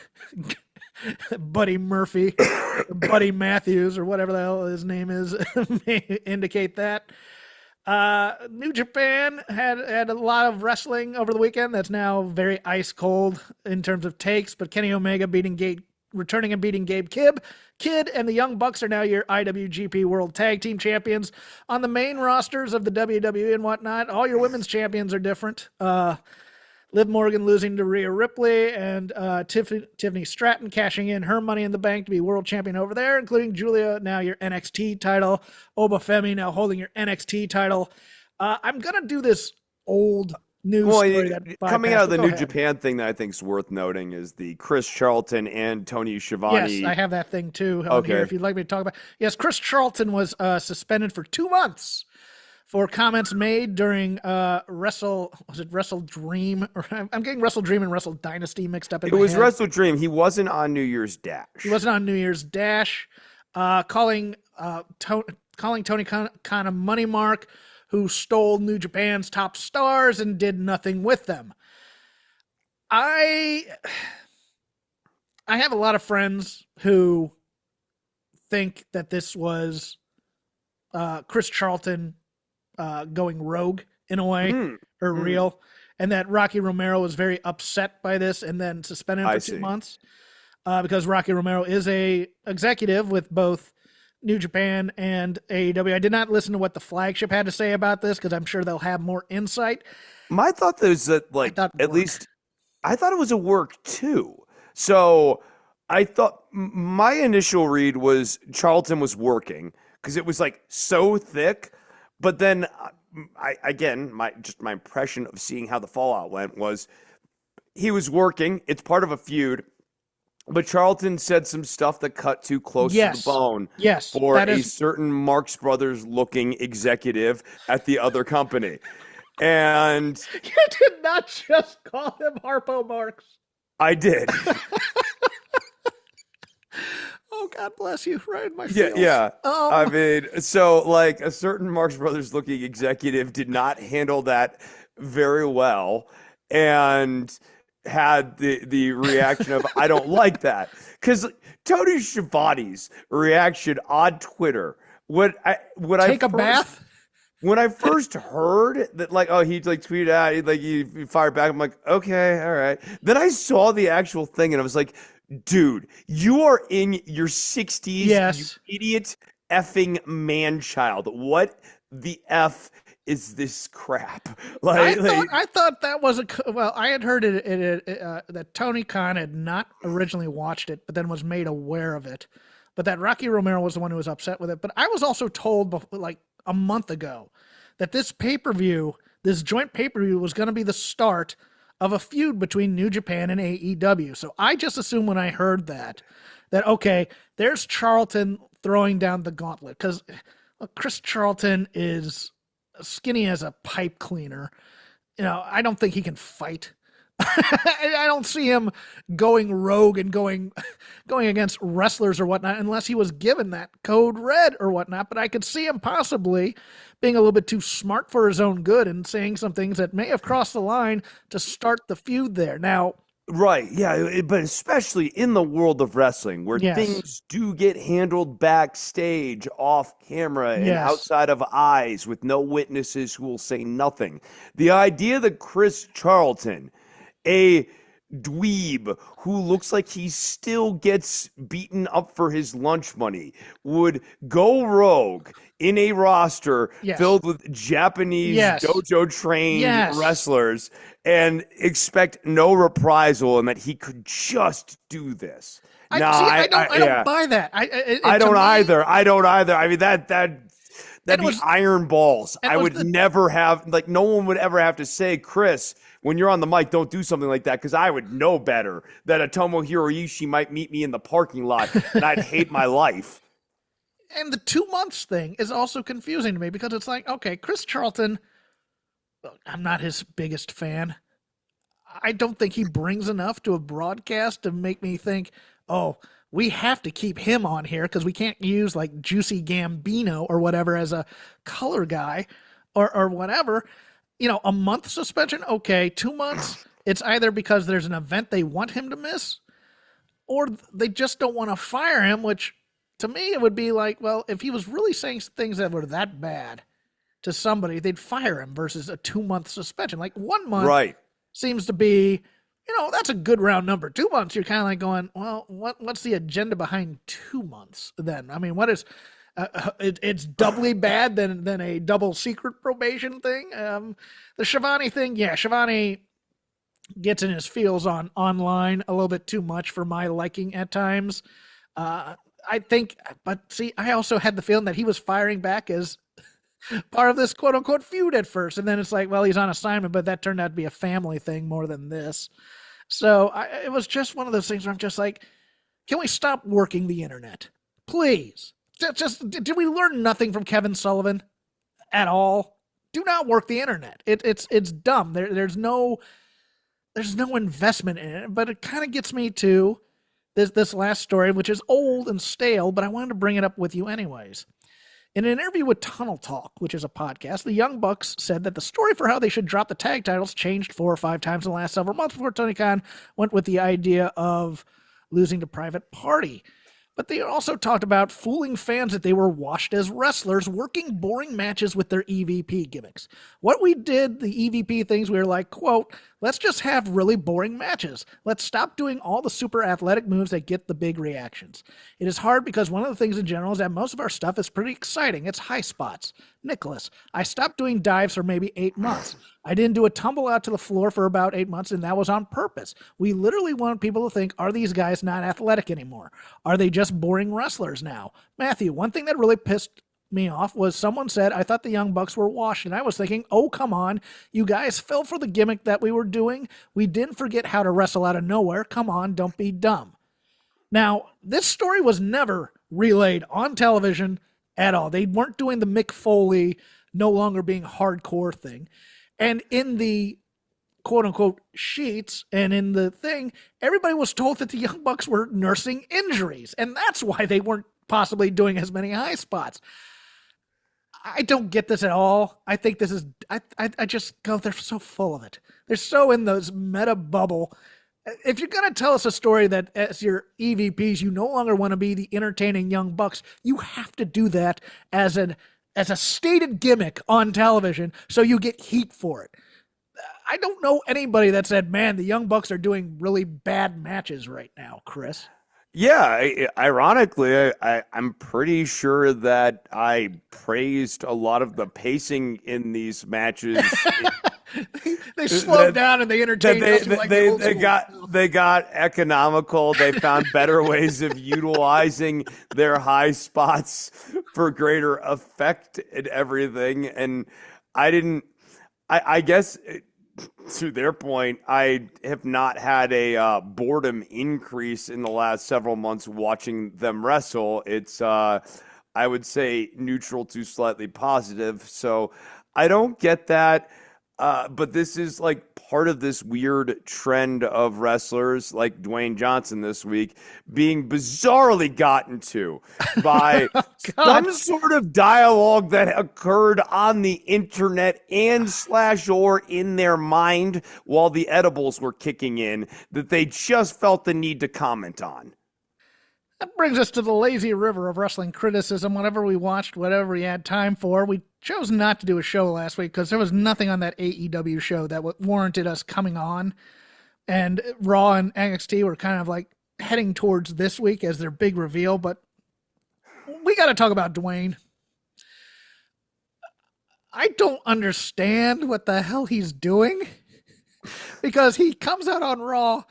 Buddy Murphy, or Buddy Matthews, or whatever the hell his name is, may indicate that. New Japan had a lot of wrestling over the weekend. That's now very ice cold in terms of takes. But Kenny Omega returning and beating Gabe Kidd, and the Young Bucks are now your IWGP World Tag Team Champions. On the main rosters of the WWE and whatnot, all your women's champions are different. Liv Morgan losing to Rhea Ripley, and Tiffany Stratton cashing in her Money in the Bank to be world champion over there, including Julia, now your NXT title. Obafemi now holding your NXT title. I'm going to do this old news story that Coming out of the Go New ahead. Japan thing that I think is worth noting is the Chris Charlton and Tony Schiavone. Yes, I have that thing too on here if you'd like me to talk about. Yes, Chris Charlton was suspended for 2 months for comments made during Wrestle Dream? Or I'm getting Wrestle Dream and Wrestle Dynasty mixed up in It my was head. Wrestle Dream. He wasn't on New Year's Dash. He wasn't on New Year's Dash. Calling Tony Khan a money mark who stole New Japan's top stars and did nothing with them. I have a lot of friends who think that this was Chris Charlton going rogue in a way, or real, and that Rocky Romero was very upset by this and then suspended him for 2 months because Rocky Romero is a executive with both New Japan and AEW. I did not listen to what the flagship had to say about this because I'm sure they'll have more insight. My thought is that, I thought it was a work too. So I thought my initial read was Charlton was working because it was like so thick. But then my impression of seeing how the fallout went was he was working. It's part of a feud. But Charlton said some stuff that cut too close to the bone for a certain Marx Brothers looking executive at the other company. And you did not just call him Harpo Marx. I did. Oh, God bless you. Right in my feels. Yeah. I mean, so like a certain Marx Brothers looking executive did not handle that very well and had the reaction of, I don't like that. Because Tony Schiavone's reaction on Twitter, Take a bath? When I first heard that, he tweeted out, he fired back, I'm like, okay, all right. Then I saw the actual thing and I was like, dude, you are in your 60s, you idiot effing man-child. What the F is this crap? I thought that was I had heard that Tony Khan had not originally watched it, but then was made aware of it. But that Rocky Romero was the one who was upset with it. But I was also told a month ago that this pay-per-view, this joint pay-per-view, was going to be the start of a feud between New Japan and AEW. So I just assumed when I heard that okay, there's Charlton throwing down the gauntlet because Chris Charlton is skinny as a pipe cleaner. I don't think he can fight. I don't see him going rogue and going against wrestlers or whatnot unless he was given that code red or whatnot. But I could see him possibly being a little bit too smart for his own good and saying some things that may have crossed the line to start the feud there. Now, right, yeah, but especially in the world of wrestling where things do get handled backstage, off camera, and outside of eyes with no witnesses who will say nothing. The idea that Chris Charlton, a dweeb who looks like he still gets beaten up for his lunch money, would go rogue in a roster filled with Japanese dojo trained wrestlers and expect no reprisal and that he could just do this. I don't buy that. I don't either. I mean, That'd be iron balls. I would never have, like, no one would ever have to say, Chris, when you're on the mic, don't do something like that, because I would know better that a Tomohiro Ishii might meet me in the parking lot and I'd hate my life. And the 2 months thing is also confusing to me because it's like, okay, Chris Charlton, I'm not his biggest fan. I don't think he brings enough to a broadcast to make me think, oh, we have to keep him on here because we can't use like Juicy Gambino or whatever as a color guy or whatever. You know, a month suspension, okay. 2 months, it's either because there's an event they want him to miss or they just don't want to fire him, which to me it would be like, well, if he was really saying things that were that bad to somebody, they'd fire him versus a 2 month suspension. Like 1 month right. seems to be, you know, that's a good round number. 2 months, you're kind of like going, well, what's the agenda behind 2 months then? I mean, what is, it's doubly bad than a double secret probation thing. The Shivani thing, yeah, Shivani gets in his feels online a little bit too much for my liking at times. I think, but see, I also had the feeling that he was firing back as part of this quote unquote feud at first. And then it's like, well, he's on assignment, but that turned out to be a family thing more than this. So it was just one of those things where I'm just like, can we stop working the internet? Please. Did we learn nothing from Kevin Sullivan at all? Do not work the internet. It's dumb. There's no investment in it, but it kind of gets me to this last story, which is old and stale, but I wanted to bring it up with you anyways. In an interview with Tunnel Talk, which is a podcast, the Young Bucks said that the story for how they should drop the tag titles changed 4 or 5 times in the last several months before Tony Khan went with the idea of losing to Private Party. But they also talked about fooling fans that they were washed as wrestlers, working boring matches with their EVP gimmicks. What we did, the EVP things, we were like, quote, let's just have really boring matches. Let's stop doing all the super athletic moves that get the big reactions. It is hard because one of the things in general is that most of our stuff is pretty exciting. It's high spots. Nicholas, I stopped doing dives for maybe 8 months. I didn't do a tumble out to the floor for about 8 months, and that was on purpose. We literally wanted people to think, are these guys not athletic anymore? Are they just boring wrestlers now? Matthew, one thing that really pissed me off was someone said, I thought the Young Bucks were washed, and I was thinking, oh, come on. You guys fell for the gimmick that we were doing. We didn't forget how to wrestle out of nowhere. Come on, don't be dumb. Now, this story was never relayed on television at all. They weren't doing the Mick Foley no longer being hardcore thing. And in the quote-unquote sheets and in the thing, everybody was told that the Young Bucks were nursing injuries, and that's why they weren't possibly doing as many high spots. I don't get this at all. I think this is, I just go, they're so full of it. They're so in those meta bubble. If you're going to tell us a story that as your EVPs, you no longer want to be the entertaining Young Bucks, you have to do that as a stated gimmick on television so you get heat for it. I don't know anybody that said, man, the Young Bucks are doing really bad matches right now, Chris. Yeah, ironically, I'm pretty sure that I praised a lot of the pacing in these matches. They slowed down and they entertained us. They got economical. They found better ways of utilizing their high spots for greater effect and everything. And I guess to their point, I have not had a boredom increase in the last several months watching them wrestle. It's, I would say, neutral to slightly positive. So I don't get that. But this is like part of this weird trend of wrestlers like Dwayne Johnson this week being bizarrely gotten to by some sort of dialogue that occurred on the internet and / or in their mind while the edibles were kicking in that they just felt the need to comment on. That brings us to the lazy river of wrestling criticism. Whatever we watched, whatever we had time for, we chose not to do a show last week because there was nothing on that AEW show that warranted us coming on. And Raw and NXT were kind of like heading towards this week as their big reveal. But we got to talk about Dwayne. I don't understand what the hell he's doing because he comes out on Raw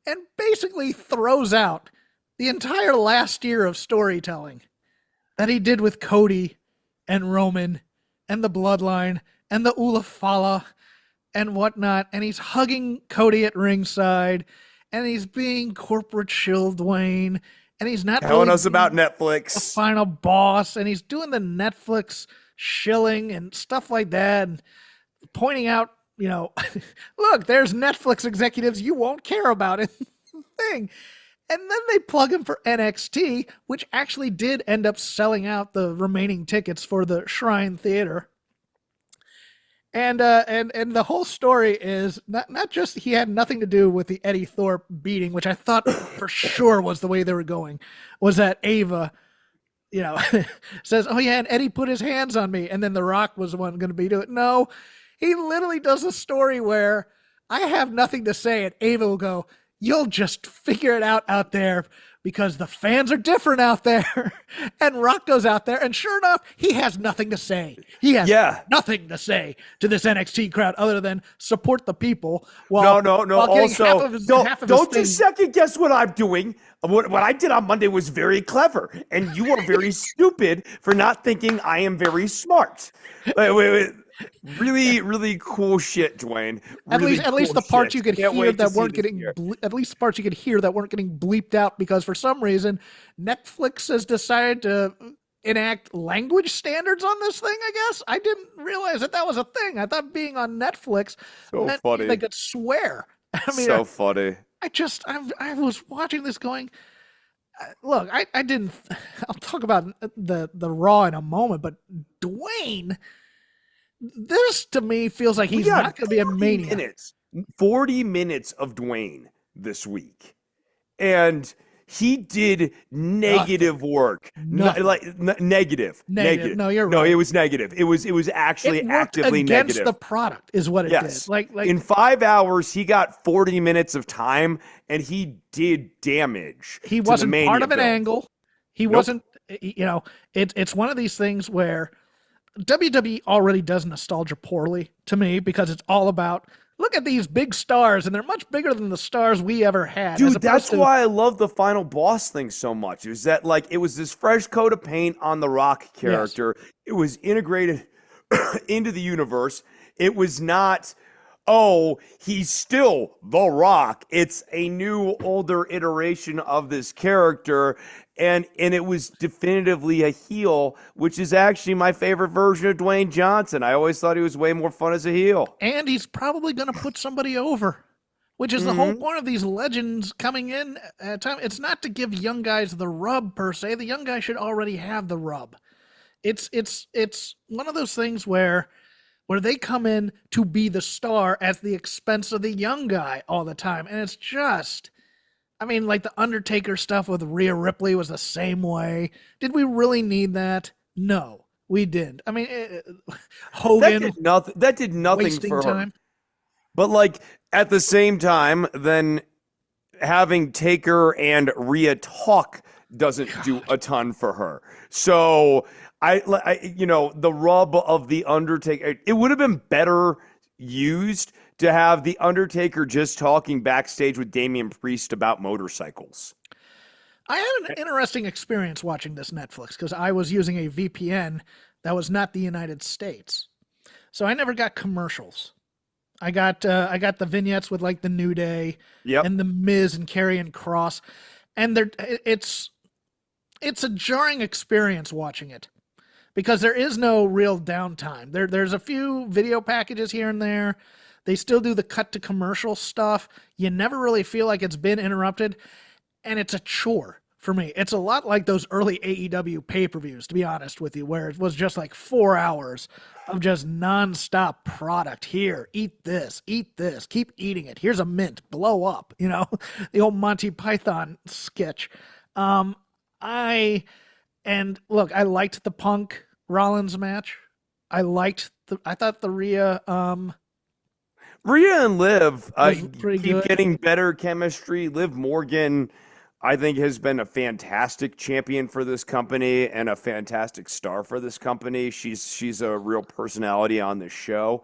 and basically throws out the entire last year of storytelling that he did with Cody and Roman and the Bloodline and the Ulafala and whatnot, and he's hugging Cody at ringside, and he's being corporate shill Dwayne, and he's not telling really us about the Netflix. final boss, and he's doing the Netflix shilling and stuff like that, and pointing out, look, there's Netflix executives you won't care about it thing. And then they plug him for NXT, which actually did end up selling out the remaining tickets for the Shrine Theater. And the whole story is not just he had nothing to do with the Eddie Thorpe beating, which I thought for sure was the way they were going, was that Ava, says, "Oh yeah, and Eddie put his hands on me," and then The Rock was the one going to be doing it. No, he literally does a story where I have nothing to say, and Ava will go, "You'll just figure it out there because the fans are different out there." And Rock goes out there, and sure enough, he has nothing to say. He has nothing to say to this NXT crowd other than support the people. While, No. while Also, don't you thing. second guess what I'm doing. What I did on Monday was very clever, and you are very stupid for not thinking I am very smart. Wait. Really, really cool shit, Dwayne. Really At least the parts you could hear that weren't getting at least the parts you could hear that weren't getting bleeped out, because for some reason Netflix has decided to enact language standards on this thing. I guess I didn't realize that was a thing. I thought being on Netflix meant funny. they could swear. I mean, so funny. I was watching this going, look, I didn't. I'll talk about the Raw in a moment, but Dwayne. This to me feels like he's not going to be a Mania. 40 minutes of Dwayne this week, and he did negative work. Negative. No, you're right. No, it was negative. It was actually actively against negative. The product is what it did. Like in 5 hours, he got 40 minutes of time, and he did damage. He wasn't part of an angle. He Nope. wasn't. It's one of these things where WWE already does nostalgia poorly to me, because it's all about, look at these big stars, and they're much bigger than the stars we ever had. Dude, that's why I love the final boss thing so much. Is that it was this fresh coat of paint on the Rock character. Yes. It was integrated into the universe. It was not, oh, he's still The Rock. It's a new, older iteration of this character. And it was definitively a heel, which is actually my favorite version of Dwayne Johnson. I always thought he was way more fun as a heel. And he's probably going to put somebody over, which is the whole point of these legends coming in at time. It's not to give young guys the rub per se. The young guys should already have the rub. It's one of those things where they come in to be the star at the expense of the young guy all the time. And it's just, I mean, like the Undertaker stuff with Rhea Ripley was the same way. Did we really need that? No, we didn't. I mean, Hogan. That did nothing for her. But at the same time, then having Taker and Rhea talk doesn't do a ton for her. So I the rub of the Undertaker, it would have been better used to have the Undertaker just talking backstage with Damian Priest about motorcycles. I had an interesting experience watching this Netflix, because I was using a VPN that was not the United States, so I never got commercials. I got the vignettes with the New Day and the Miz and Karrion Kross, and it's a jarring experience watching it, because there is no real downtime. There's a few video packages here and there. They still do the cut to commercial stuff. You never really feel like it's been interrupted, and it's a chore for me. It's a lot like those early AEW pay-per-views, to be honest with you, where it was just 4 hours of just nonstop product. Here, eat this, keep eating it. Here's a mint, blow up, the old Monty Python sketch. I liked the Punk Rollins match. I thought the Rhea and Liv keep good. Getting better chemistry. Liv Morgan, I think, has been a fantastic champion for this company and a fantastic star for this company. She's a real personality on this show.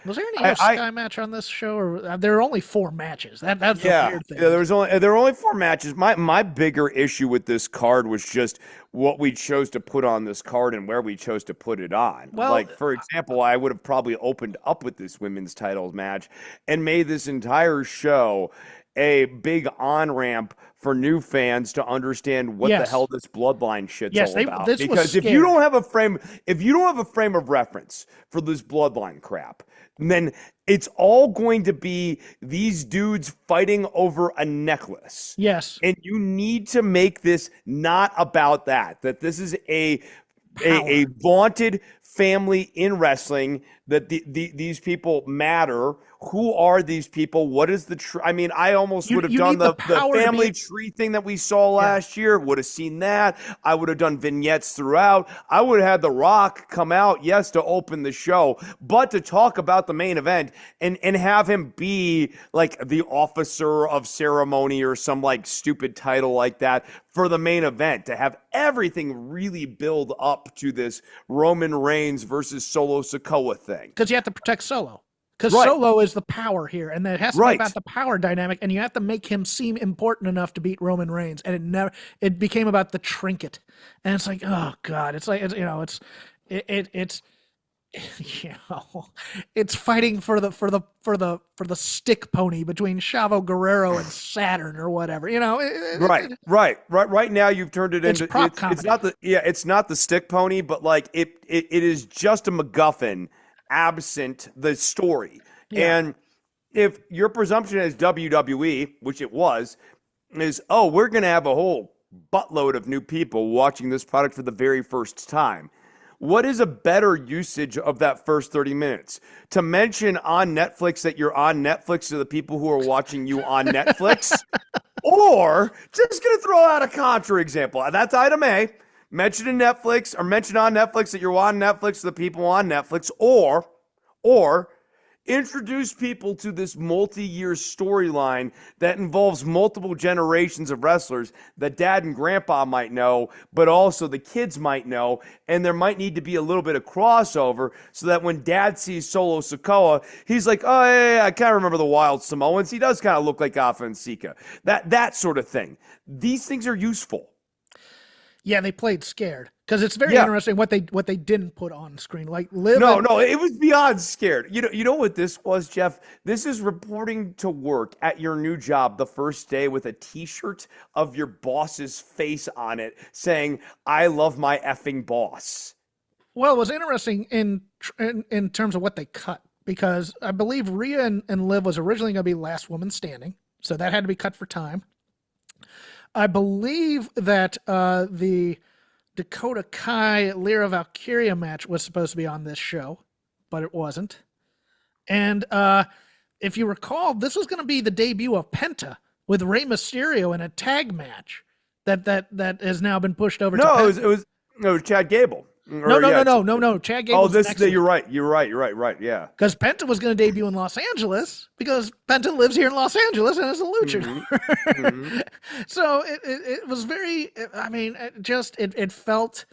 Was there any Sky match on this show, or there are only 4 matches? That's the weird thing. Yeah, there were only 4 matches. My bigger issue with this card was just what we chose to put on this card and where we chose to put it on. Well, like, for example, I would have probably opened up with this women's titles match and made this entire show a big on-ramp for new fans to understand what the hell this bloodline shit's all about. Because if you don't have a frame of reference for this bloodline crap, then it's all going to be these dudes fighting over a necklace. Yes. And you need to make this not about that. That this is a vaunted family in wrestling, that these people matter. Who are these people? What is the I mean, I almost would have done the family tree thing that we saw last year. Would have seen that. I would have done vignettes throughout. I would have had The Rock come out, yes, to open the show, but to talk about the main event and have him be like the officer of ceremony or some like stupid title like that for the main event, to have everything really build up to this Roman Reigns versus Solo Sikoa thing. Because you have to protect Solo. Because Solo is the power here, and it has to be about the power dynamic, and you have to make him seem important enough to beat Roman Reigns, and it became about the trinket, and it's like, oh god, it's like, it's fighting for the stick pony between Chavo Guerrero and Saturn or whatever, Right now you've turned it into it's not the stick pony, but like it is just a MacGuffin absent the story. And if your presumption as WWE, which it was, is, oh, we're going to have a whole buttload of new people watching this product for the very first time, what is a better usage of that first 30 minutes? To mention on Netflix that you're on Netflix to the people who are watching you on Netflix? Or just going to throw out a contra example. That's item A. Mention in Netflix, or mention on Netflix that you're on Netflix to the people on Netflix, or introduce people to this multi-year storyline that involves multiple generations of wrestlers that dad and grandpa might know, but also the kids might know, and there might need to be a little bit of crossover so that when dad sees Solo Sikoa, he's like, oh, yeah, I kind of remember the Wild Samoans. He does kind of look like Alpha and Sika. That sort of thing. These things are useful. Yeah, they played scared, because it's very interesting what they didn't put on screen. Like Liv. No, it was beyond scared. You know what this was, Jeff? This is reporting to work at your new job the first day with a T-shirt of your boss's face on it saying, "I love my effing boss." Well, it was interesting in terms of what they cut, because I believe Rhea and Liv was originally going to be last woman standing, so that had to be cut for time. I believe that the Dakota Kai Lyra Valkyria match was supposed to be on this show, but it wasn't. And if you recall, this was going to be the debut of Penta with Rey Mysterio in a tag match that has now been pushed over to Penta. It was Chad Gable. No. Chad Gable. You're right. Yeah. Because Penta was going to debut in Los Angeles, because Penta lives here in Los Angeles and is a luchador. Mm-hmm. So it was very. I mean, it felt.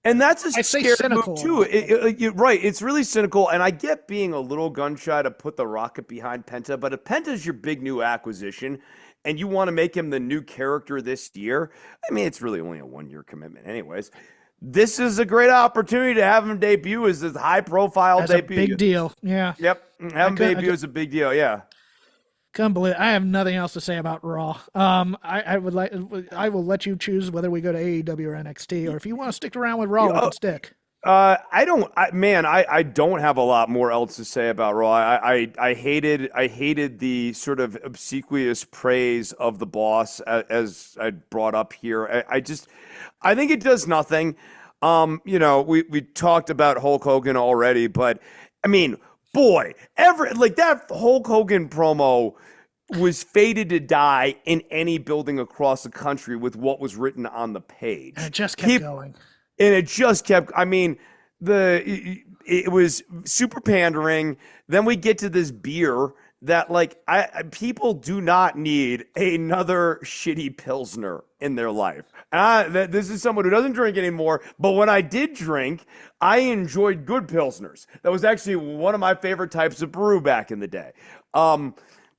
And that's a scary cynical move too. Right. It's really cynical, and I get being a little gun shy to put the rocket behind Penta, but if Penta's your big new acquisition, and you want to make him the new character this year, I mean, it's really only a 1-year commitment, anyways. This is a great opportunity to have him debut as this high-profile debut. A big deal, yeah. Yep, have him debut is a big deal, yeah. Can't believe I have nothing else to say about Raw. I will let you choose whether we go to AEW or NXT, or if you want to stick around with Raw, we can stick. I don't have a lot more else to say about Raw. I hated the sort of obsequious praise of the boss as I brought up here. I think it does nothing. We talked about Hulk Hogan already, but I mean, boy, that Hulk Hogan promo was fated to die in any building across the country with what was written on the page. And it just kept going. And it just kept, I mean, it was super pandering. Then we get to this beer that like people do not need another shitty Pilsner in their life. This is someone who doesn't drink anymore, but when I did drink, I enjoyed good Pilsners. That was actually one of my favorite types of brew back in the day.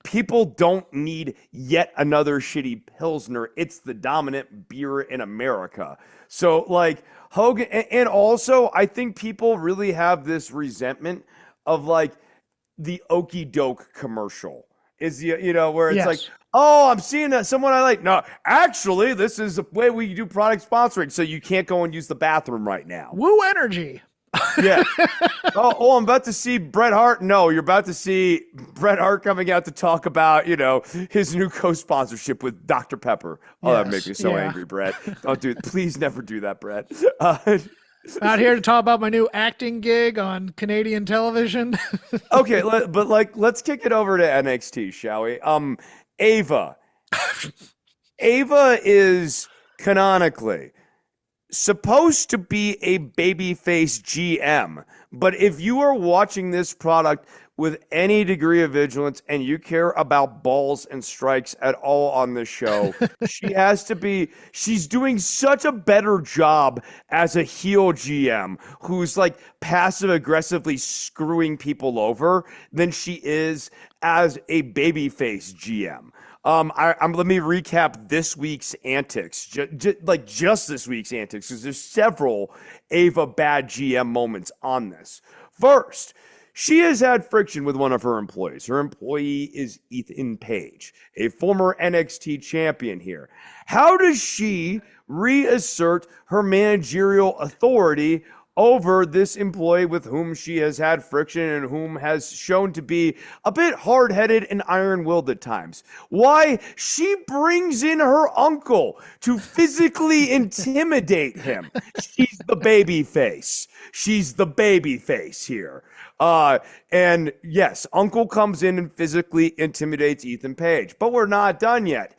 People don't need yet another shitty Pilsner. It's the dominant beer in America. So, like, Hogan, and also, I think people really have this resentment of, like, the Okey Doke commercial. Where it's like, oh, I'm seeing someone I like. No, actually, this is the way we do product sponsoring, so you can't go and use the bathroom right now. Woo energy. Yeah. I'm about to see Bret Hart. No, you're about to see Bret Hart coming out to talk about, his new co-sponsorship with Dr. Pepper. Oh, that makes me so angry, Bret. Don't do it. Please never do that, Bret. Out here to talk about my new acting gig on Canadian television. Okay, let's kick it over to NXT, shall we? Ava. Ava is canonically supposed to be a babyface GM, but if you are watching this product with any degree of vigilance and you care about balls and strikes at all on this show, she's doing such a better job as a heel GM who's like passive aggressively screwing people over than she is as a babyface GM. Let me recap this week's antics, just this week's antics, because there's several Ava bad GM moments on this. First, she has had friction with one of her employees. Her employee is Ethan Page, a former NXT champion here. How does she reassert her managerial authority over this employee with whom she has had friction and whom has shown to be a bit hard-headed and iron-willed at times? Why? She brings in her uncle to physically intimidate him. She's the baby face. She's the baby face here. And yes, uncle comes in and physically intimidates Ethan Page, but we're not done yet.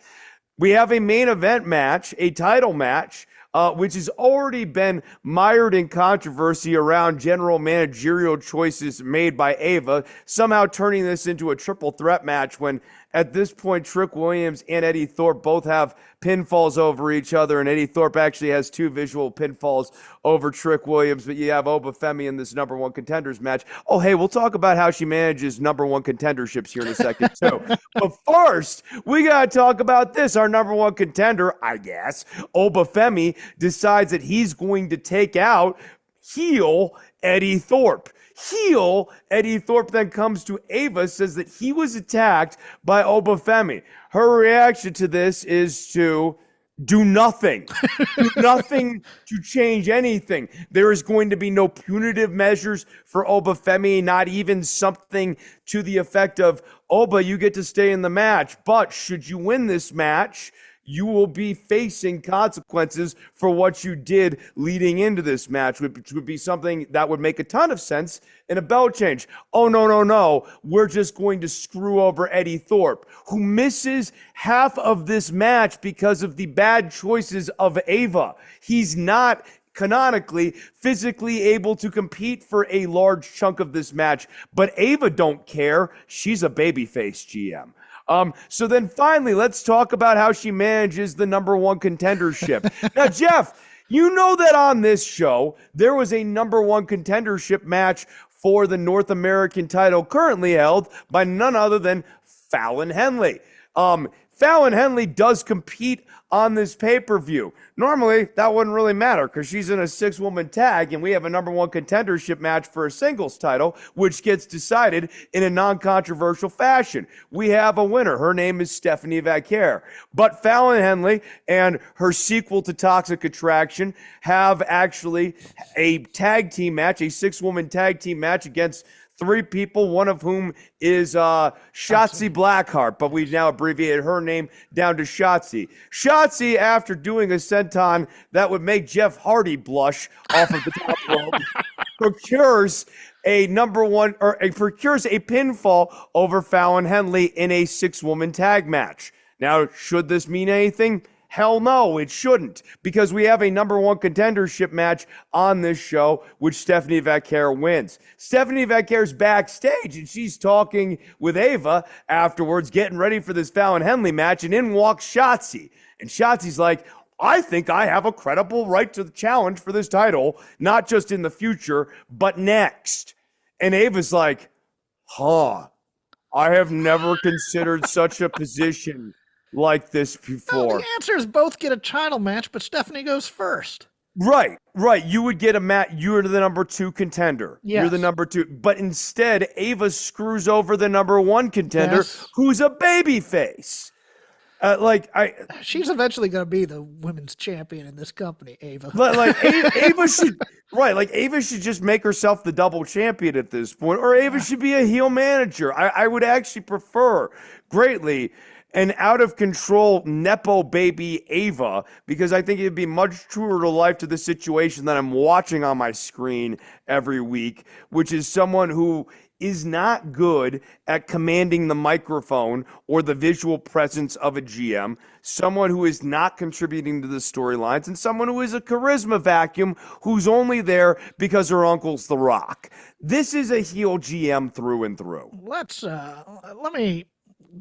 We have a main event match, a title match, which has already been mired in controversy around general managerial choices made by Ava, somehow turning this into a triple threat match when at this point Trick Williams and Eddie Thorpe both have pinfalls over each other, and Eddie Thorpe actually has 2 visual pinfalls over Trick Williams, but you have Oba Femi in this number 1 contenders match. Oh, hey, we'll talk about how she manages number 1 contenderships here in a second, too. But first, we got to talk about this. Our number 1 contender, I guess, Oba Femi, decides that he's going to take out heel Eddie Thorpe. Heel Eddie Thorpe then comes to Ava, says that he was attacked by Oba Femi. Her reaction to this is to do nothing. Do nothing to change anything. There is going to be no punitive measures for Oba Femi, not even something to the effect of, Oba, you get to stay in the match, but should you win this match, you will be facing consequences for what you did leading into this match, which would be something that would make a ton of sense in a belt change. Oh, no. We're just going to screw over Eddie Thorpe, who misses half of this match because of the bad choices of Ava. He's not canonically physically able to compete for a large chunk of this match, but Ava don't care. She's a babyface GM. So then finally, let's talk about how she manages the number 1 contendership. Now, Jeff, you know that on this show, there was a number 1 contendership match for the North American title currently held by none other than Fallon Henley. Fallon Henley does compete on this pay-per-view. Normally, that wouldn't really matter because she's in a 6-woman tag and we have a number 1 contendership match for a singles title, which gets decided in a non-controversial fashion. We have a winner. Her name is Stephanie Vaquer. But Fallon Henley and her sequel to Toxic Attraction have actually a tag team match, a 6-woman tag team match against 3 people, one of whom is Shotzi Blackheart, but we've now abbreviated her name down to Shotzi. Shotzi, after doing a senton that would make Jeff Hardy blush off of the top rope, procures a pinfall over Fallon Henley in a 6-woman tag match. Now, should this mean anything? Hell no, it shouldn't, because we have a number one contendership match on this show, which Stephanie Vaquer wins. Stephanie Vaquer's backstage, and she's talking with Ava afterwards, getting ready for this Fallon Henley match, and in walks Shotzi. And Shotzi's like, I think I have a credible right to the challenge for this title, not just in the future, but next. And Ava's like, I have never considered such a position like this before. No, the answer is both get a title match, but Stephanie goes first. Right. You would get a match. You're the number 2 contender. Yes. You're the number 2. But instead, Ava screws over the number 1 contender, who's a babyface. She's eventually going to be the women's champion in this company, Ava. Ava should, Ava should just make herself the double champion at this point, or Ava should be a heel manager. I would actually prefer greatly an out of control Nepo baby Ava, because I think it'd be much truer to life to the situation that I'm watching on my screen every week, which is someone who is not good at commanding the microphone or the visual presence of a GM, someone who is not contributing to the storylines, and someone who is a charisma vacuum who's only there because her uncle's The Rock. This is a heel GM through and through. Let me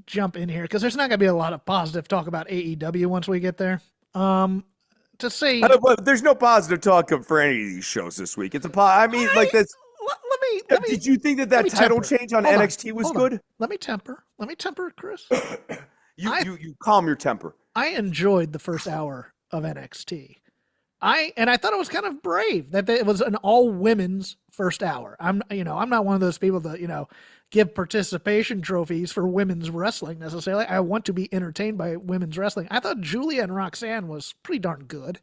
jump in here, because there's not going to be a lot of positive talk about AEW once we get there. There's no positive talk for any of these shows this week. It's this. Did you think that title change on NXT was good? Let me temper, Chris. You calm your temper. I enjoyed the first hour of NXT. I thought it was kind of brave that it was an all women's first hour. I'm not one of those people that, give participation trophies for women's wrestling necessarily. I want to be entertained by women's wrestling. I thought Julia and Roxanne was pretty darn good.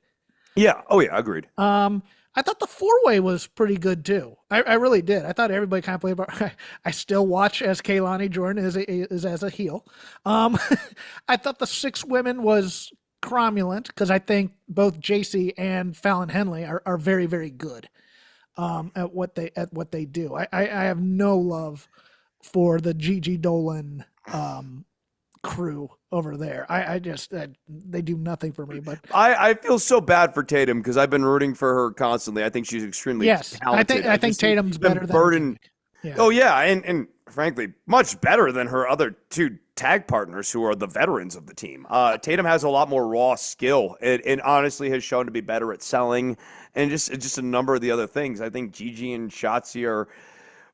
Yeah. Oh yeah. Agreed. I thought the 4-way was pretty good too. I really did. I thought everybody kind of played about. I still watch as Kaylani Jordan is as a heel. I thought the 6 women was cromulent, because I think both JC and Fallon Henley are very, very good at what they do. I have no love for the Gigi Dolan crew over there. They do nothing for me. But I feel so bad for Tatum, because I've been rooting for her constantly. I think she's extremely talented. I think Tatum's better than yeah. Oh yeah, and frankly, much better than her other 2 tag partners who are the veterans of the team. Tatum has a lot more raw skill, and honestly has shown to be better at selling and just a number of the other things. I think Gigi and Shotzi are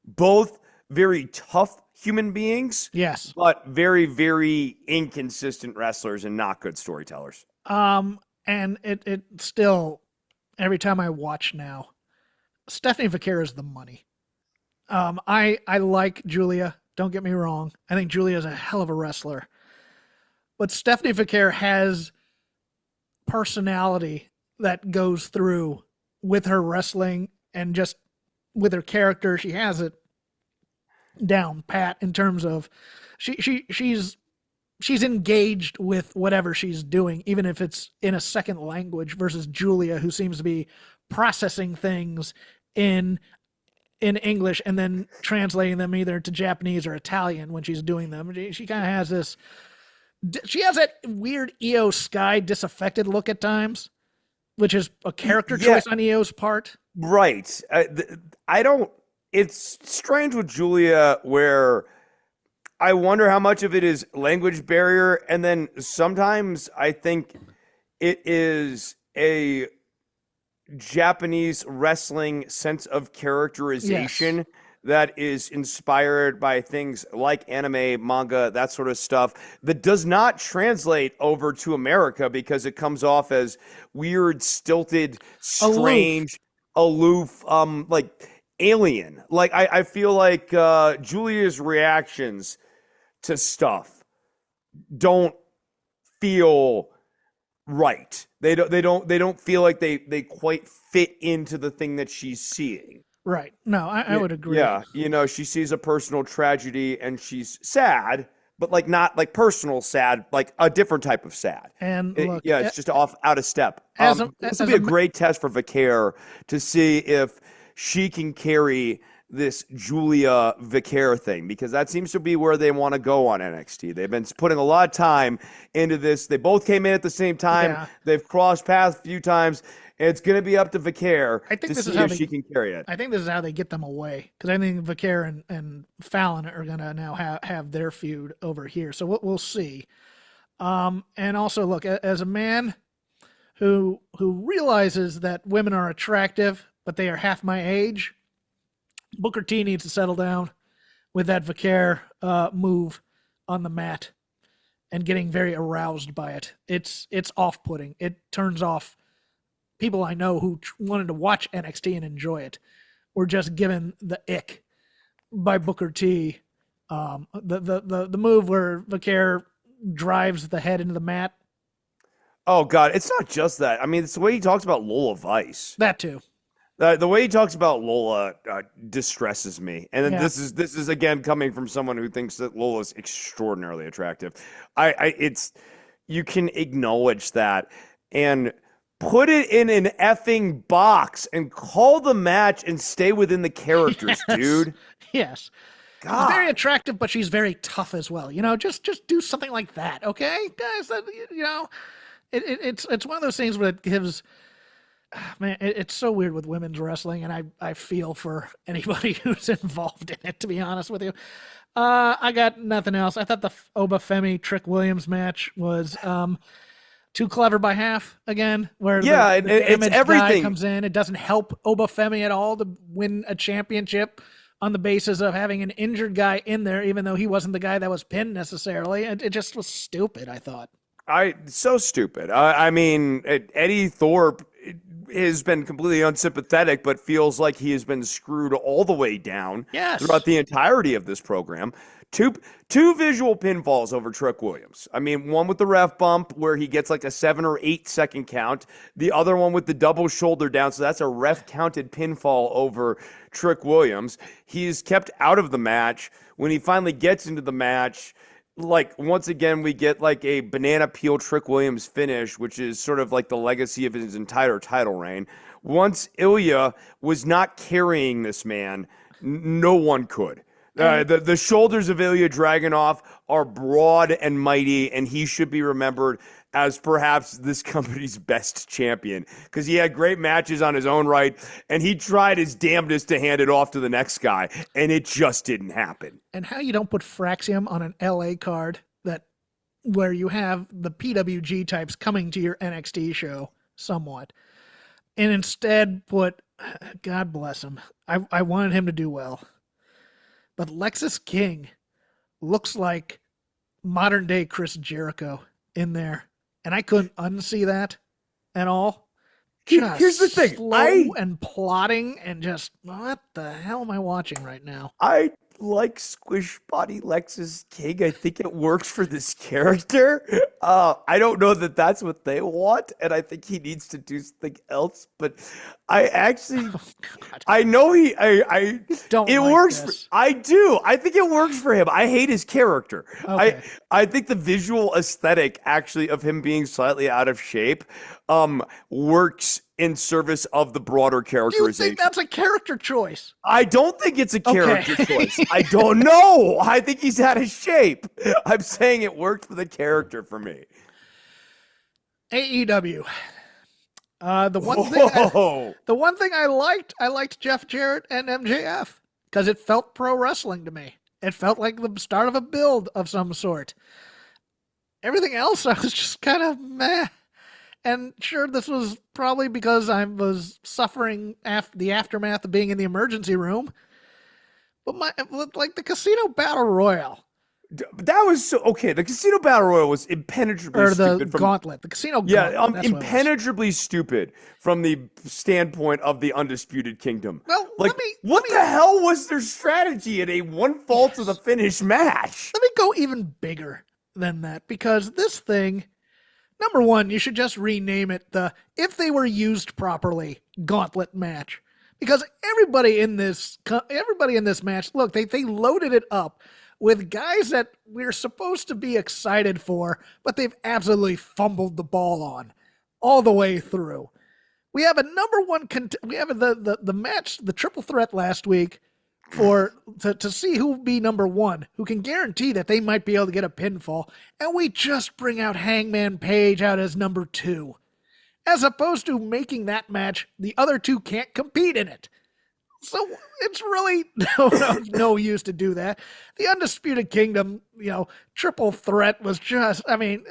both very tough human beings, yes, but very, very inconsistent wrestlers and not good storytellers. And it still, every time I watch now, Stephanie Vaquer is the money. I like Julia. Don't get me wrong. I think Julia is a hell of a wrestler, but Stephanie Vaquer has personality that goes through with her wrestling, and just with her character. She has it down pat in terms of she's engaged with whatever she's doing, even if it's in a second language, versus Julia, who seems to be processing things in English and then translating them either to Japanese or Italian when she's doing them. She kind of has this, she has that weird Io Sky disaffected look at times, which is a character choice on Io's part. Right. It's strange with Julia, where I wonder how much of it is language barrier, and then sometimes I think it is a Japanese wrestling sense of characterization that is inspired by things like anime, manga, that sort of stuff, that does not translate over to America, because it comes off as weird, stilted, strange, aloof, like alien. Like I feel like Julia's reactions to stuff don't feel right. They don't feel like they quite fit into the thing that she's seeing. Right. No, I would agree. Yeah. She sees a personal tragedy and she's sad, but like not like personal sad, like a different type of sad. And look, it's just out of step. This would be a great test for Vaquer to see if she can carry this Julia Vicaire thing, because that seems to be where they want to go on NXT. They've been putting a lot of time into this. They both came in at the same time. Yeah. They've crossed paths a few times. It's going to be up to Vicaire I think to this is see how if they, she can carry it. I think this is how they get them away, because I think Vicaire and Fallon are going to now have their feud over here. So we'll see. And also, look, as a man who realizes that women are attractive, but they are half my age, Booker T needs to settle down with that Vicaire move on the mat and getting very aroused by it. It's off-putting. It turns off people I know who wanted to watch NXT and enjoy it. Were just given the ick by Booker T. The move where Vicaire drives the head into the mat. Oh God, it's not just that. I mean, it's the way he talks about Lola Vice. That too. The way he talks about Lola distresses me, and then Yeah. this is again coming from someone who thinks that Lola's extraordinarily attractive. It's you can acknowledge that and put it in an effing box and call the match and stay within the characters, Yes. dude. Yes. God. She's very attractive, but she's very tough as well. You know, just do something like that, okay, guys? That, you know, it's one of those things where it gives. Man, it's so weird with women's wrestling, and I feel for anybody who's involved in it, to be honest with you. I got nothing else. I thought the Oba Femi Trick Williams match was too clever by half again, where the it's damaged guy everything. comes in. It doesn't help Oba Femi at all to win a championship on the basis of having an injured guy in there, even though he wasn't the guy that was pinned necessarily. It just was stupid, I thought. So stupid. I mean, Eddie Thorpe has been completely unsympathetic, but feels like he has been screwed all the way down throughout the entirety of this program. Two visual pinfalls over Trick Williams. I mean, one with the ref bump where he gets like a 7 or 8 second count. The other one with the double shoulder down. So that's a ref counted pinfall over Trick Williams. He's kept out of the match. When he finally gets into the match, like, once again, we get like a banana peel Trick Williams finish, which is sort of like the legacy of his entire title reign. Once Ilya was not carrying this man, no one could. The shoulders of Ilya Dragunov are broad and mighty, and he should be remembered as perhaps this company's best champion, because he had great matches on his own right, and he tried his damnedest to hand it off to the next guy, and it just didn't happen. And how you don't put Fraxium on an LA card where you have the PWG types coming to your NXT show somewhat, and instead put, God bless him, I wanted him to do well, but Lexus King looks like modern day Chris Jericho in there. And I couldn't unsee that at all. Here's the thing. Slow and plotting and just, what the hell am I watching right now? I like Squish Body Lexus King. I think it works for this character. I don't know that that's what they want, and I think he needs to do something else. But I actually, I know I don't. It like works. this. I do. I think it works for him. I hate his character. Okay. I think the visual aesthetic actually of him being slightly out of shape works in service of the broader Do you characterization. think that's a character choice? I don't think it's a character Okay. choice. I don't know. I think he's out of shape. I'm saying it worked for the character for me. AEW. The Whoa. one thing I liked Jeff Jarrett and MJF because it felt pro wrestling to me. It felt like the start of a build of some sort. Everything else, I was just kind of meh. And sure, this was probably because I was suffering the aftermath of being in the emergency room. But like the Casino Battle Royale. That was so okay. The Casino Battle Royal was impenetrably Or the stupid. Gauntlet. The Casino Gauntlet. Yeah, that's what it was. impenetrably stupid from the standpoint of the Undisputed Kingdom. Well, like, what the hell was their strategy in a one fall to the finish match? Let me go even bigger than that, because this thing, number one, you should just rename it the If They Were Used Properly Gauntlet match. Because everybody in this match, look, they loaded it up with guys that we're supposed to be excited for, but they've absolutely fumbled the ball on all the way through. We have a number one, we have the match, the triple threat last week, to see who will be number one, who can guarantee that they might be able to get a pinfall, and we just bring out Hangman Page out as number two, as opposed to making that match the other two can't compete in it. So it's really no use to do that. The Undisputed Kingdom, triple threat was just, nothing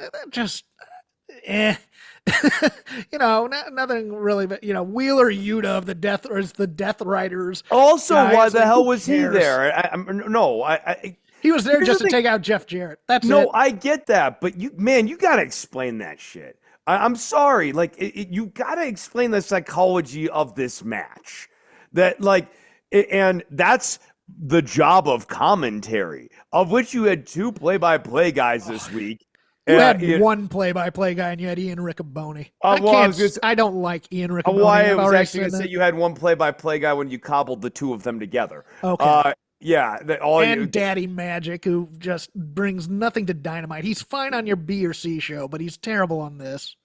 really, but Wheeler Yuta of the Death Riders. Also, guys, why the like, hell was cares? he there? He was there just to take out Jeff Jarrett. That's it. I get that, but you got to explain that shit. I'm sorry, you got to explain the psychology of this match. And that's the job of commentary, of which you had two play-by-play guys this week. You had one play-by-play guy, and you had Ian Riccoboni. I don't like Ian Riccoboni. I was actually going to say you had one play-by-play guy when you cobbled the two of them together. Okay. And Daddy Magic, who just brings nothing to Dynamite. He's fine on your B or C show, but he's terrible on this.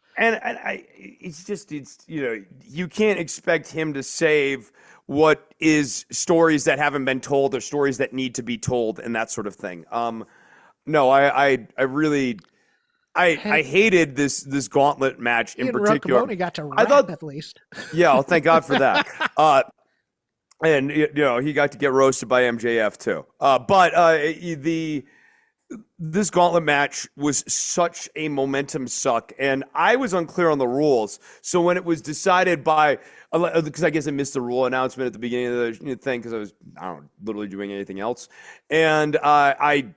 You can't expect him to save what is stories that haven't been told or stories that need to be told and that sort of thing. I hated this gauntlet match in particular. Riccoboni got to rap at least. Yeah, well, thank God for that. And he got to get roasted by MJF too. This gauntlet match was such a momentum suck, and I was unclear on the rules. So when it was decided because I guess I missed the rule announcement at the beginning of the thing because I was literally doing anything else, and I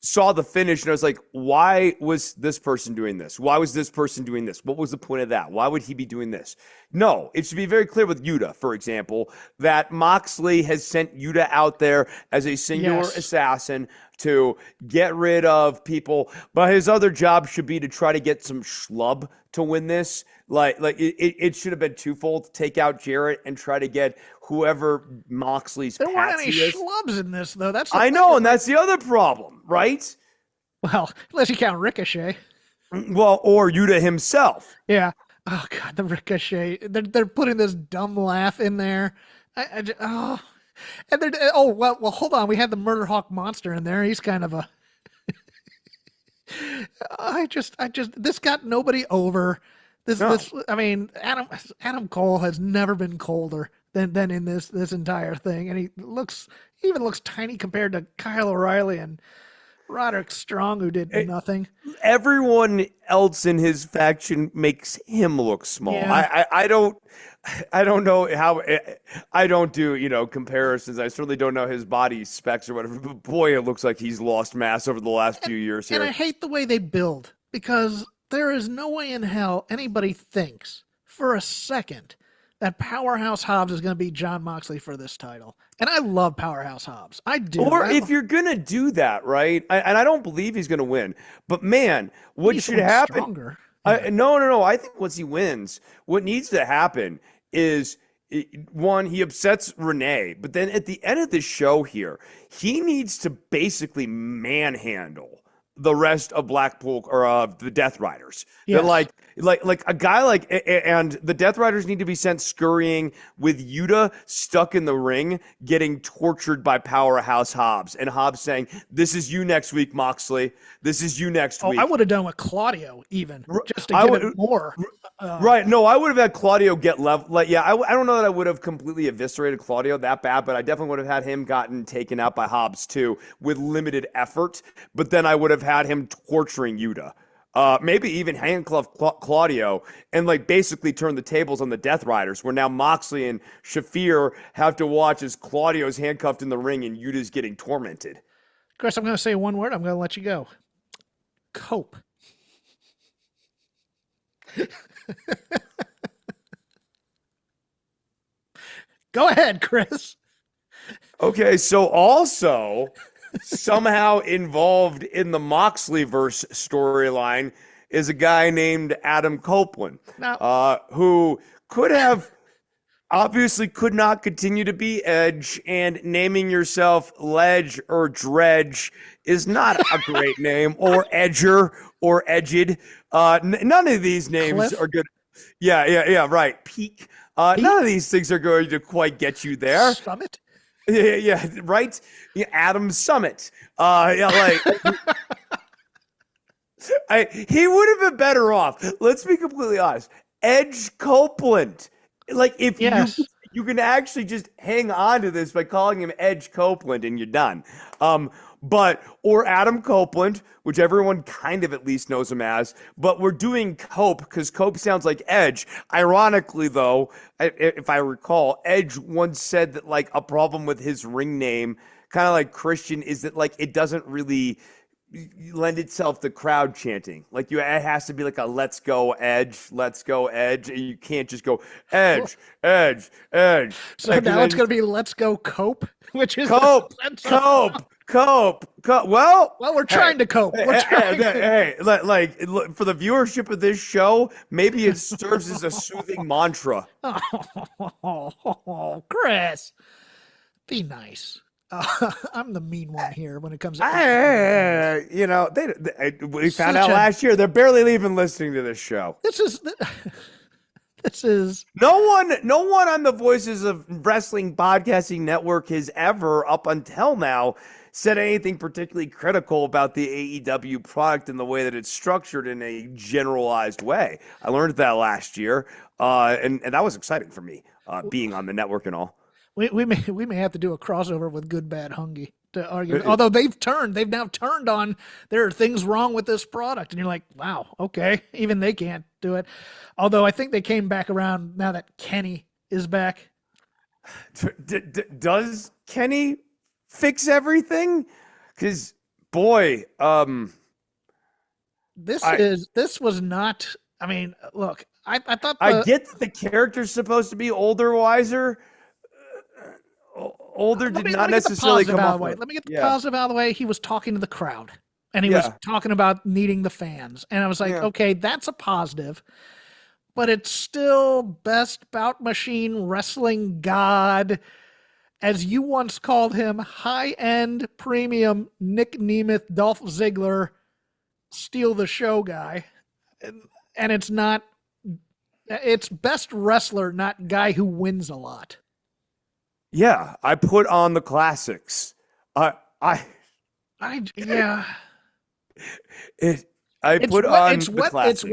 saw the finish and I was like, why was this person doing this? Why was this person doing this? What was the point of that? Why would he be doing this? No, it should be very clear with Yuta, for example, that Moxley has sent Yuta out there as a singular assassin to get rid of people, but his other job should be to try to get some schlub to win this. It should have been twofold: to take out Jarrett and try to get whoever Moxley's there weren't any is. Schlubs in this, though. I know, and that's the other problem, right? Well, unless you count Ricochet. Well, or Yuta himself. Yeah. Oh God, the Ricochet. They're putting this dumb laugh in there. And hold on. We had the Murder Hawk Monster in there. He's kind of a. This got nobody over. Adam Cole has never been colder than in this entire thing, and he looks tiny compared to Kyle O'Reilly and Roderick Strong, who did nothing. Everyone else in his faction makes him look small. Yeah. I don't know how. I don't do comparisons. I certainly don't know his body specs or whatever. But boy, it looks like he's lost mass over the last few years here. And I hate the way they build, because there is no way in hell anybody thinks for a second that Powerhouse Hobbs is going to beat Jon Moxley for this title. And I love Powerhouse Hobbs. I do. Or if you're going to do that, right? And I don't believe he's going to win. But man, what should happen? Stronger. No. I think once he wins, what needs to happen is, one, he upsets Renee. But then at the end of the show here, he needs to basically manhandle the rest of Blackpool or the Death Riders. Yes. They're like a guy and the Death Riders need to be sent scurrying with Yuta stuck in the ring getting tortured by Powerhouse Hobbs, and Hobbs saying, "This is you next week, Moxley. This is you next week." I would have done with Claudio even just to give it more. Right. No, I would have had Claudio get level. I don't know that I would have completely eviscerated Claudio that bad, but I definitely would have had him gotten taken out by Hobbs too with limited effort. But then I would have had him torturing Yuta. Maybe even handcuff Claudio and basically turn the tables on the Death Riders, where now Moxley and Shafir have to watch as Claudio's handcuffed in the ring and Yuta's getting tormented. Chris, I'm going to say one word. I'm going to let you go. Cope. Go ahead, Chris. Okay, so also somehow involved in the Moxleyverse storyline is a guy named Adam Copeland, who obviously could not continue to be Edge, and naming yourself Ledge or Dredge is not a great name, or Edger or Edged. None of these names are good. Yeah, right. Peak. None of these things are going to quite get you there. Summit. Yeah, right. Yeah, Adam Summit. Yeah, like he would have been better off. Let's be completely honest. Edge Copeland. Like if Yes. you can actually just hang on to this by calling him Edge Copeland and you're done. Um, but or Adam Copeland, which everyone kind of at least knows him as, but we're doing Cope because Cope sounds like Edge. Ironically, though, if I recall, Edge once said that like a problem with his ring name, kind of like Christian, is that like it doesn't really lend itself to crowd chanting. Like it has to be like a "Let's go Edge, let's go Edge." You can't just go Edge, Edge, Edge. So Like, now it's going to be Let's Go Cope, which is Cope, Cope. Well, well, we're trying to cope. We're trying. like for the viewership of this show, maybe it serves as a soothing mantra. Oh, Chris, be nice. I'm the mean one here when it comes to. We found out last year they're barely even listening to this show. This is no one on the Voices of Wrestling Podcasting Network has ever, up until now, said anything particularly critical about the AEW product and the way that it's structured in a generalized way. I learned that last year, and that was exciting for me, being on the network and all. we may have to do a crossover with Good Bad Hungry to argue. Although they've now turned on there are things wrong with this product, and you're like, wow, okay, even they can't do it. Although I think they came back around now that Kenny is back. Does Kenny fix everything? Because boy, this was not. I mean, look, I thought I get that the character's supposed to be older, wiser. Older did not necessarily come up with. Let me get the positive out of the way. He was talking to the crowd, and he was talking about needing the fans, and I was like, okay, that's a positive, but it's still best bout machine wrestling god, as you once called him, high-end premium Nick Nemeth, Dolph Ziggler, steal the show guy, and it's not. It's best wrestler, not guy who wins a lot. Yeah, I put on the classics. I put on the classics.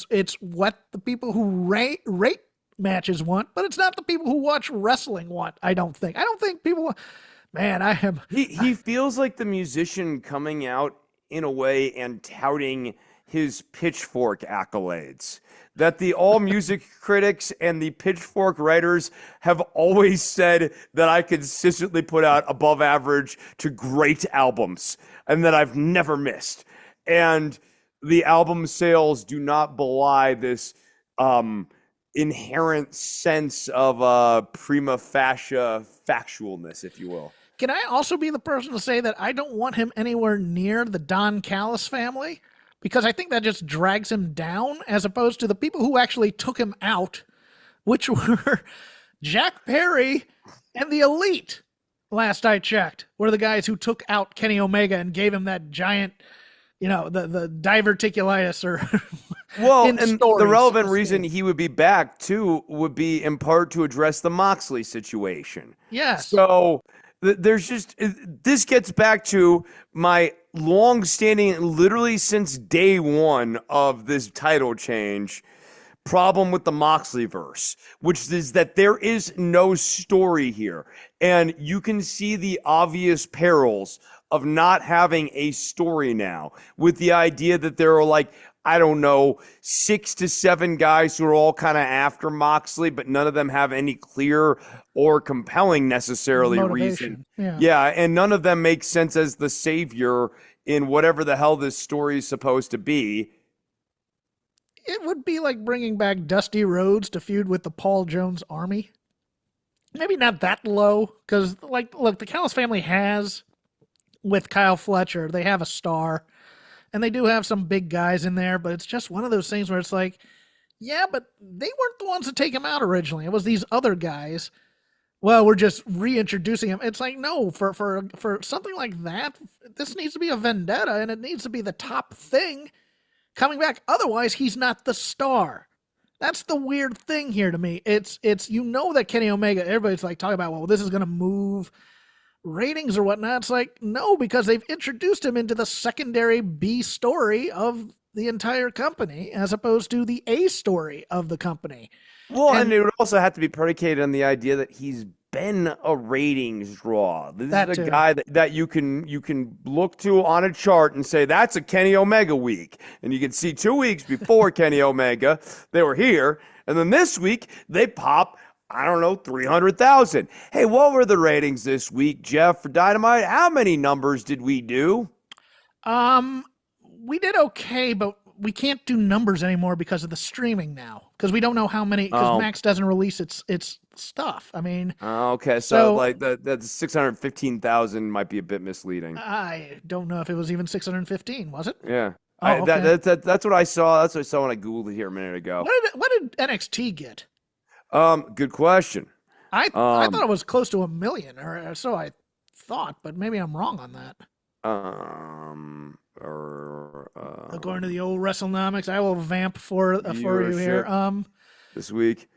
It's what the people who rate matches want, but it's not the people who watch wrestling want. I don't think people. Man, I am. He feels like the musician coming out in a way and touting his Pitchfork accolades. That the all music critics and the Pitchfork writers have always said that I consistently put out above average to great albums and that I've never missed. And the album sales do not belie this inherent sense of prima facie factualness, if you will. Can I also be the person to say that I don't want him anywhere near the Don Callis family? Because I think that just drags him down, as opposed to the people who actually took him out, which were Jack Perry and the Elite, last I checked, were the guys who took out Kenny Omega and gave him that giant, the diverticulitis or well, and the relevant reason he would be back, too, would be in part to address the Moxley situation. Yes. So there's just, this gets back to my long-standing, literally since day one of this title change, problem with the Moxleyverse, which is that there is no story here. And you can see the obvious perils of not having a story now, with the idea that there are like, I don't know, 6 to 7 guys who are all kind of after Moxley, but none of them have any clear or compelling necessarily reason. Yeah, and none of them make sense as the savior in whatever the hell this story is supposed to be. It would be like bringing back Dusty Rhodes to feud with the Paul Jones Army. Maybe not that low, because, look, the Callis family has, with Kyle Fletcher, they have a star. And they do have some big guys in there, but it's just one of those things where it's like, yeah, but they weren't the ones to take him out originally. It was these other guys. Well, we're just reintroducing him. It's like, no, for something like that, this needs to be a vendetta, and it needs to be the top thing coming back. Otherwise, he's not the star. That's the weird thing here to me. It's that Kenny Omega, everybody's like talking about, well, this is gonna move ratings or whatnot. It's like, no, because they've introduced him into the secondary B story of the entire company as opposed to the A story of the company. Well, and And it would also have to be predicated on the idea that he's been a ratings draw. This that is a too. guy that you can look to on a chart and say that's a Kenny Omega week, and you can see 2 weeks before Kenny Omega they were here, and then this week they pop. I don't know, 300,000. Hey, what were the ratings this week, Jeff, for Dynamite? How many numbers did we do? Um, we did okay, but we can't do numbers anymore because of the streaming now. Because we don't know how many. Because Oh, Max doesn't release its stuff. I mean, okay. So so like the 615,000 might be a bit misleading. I don't know if it was even 615. Was it? Yeah. Oh, okay. That's what I saw. That's what I saw when I Googled it here a minute ago. What did NXT get? Good question. I thought Um, it was close to 1 million, or so I thought, but maybe I'm wrong on that. or According to the old WrestleNomics, I will vamp for you here. viewership this week.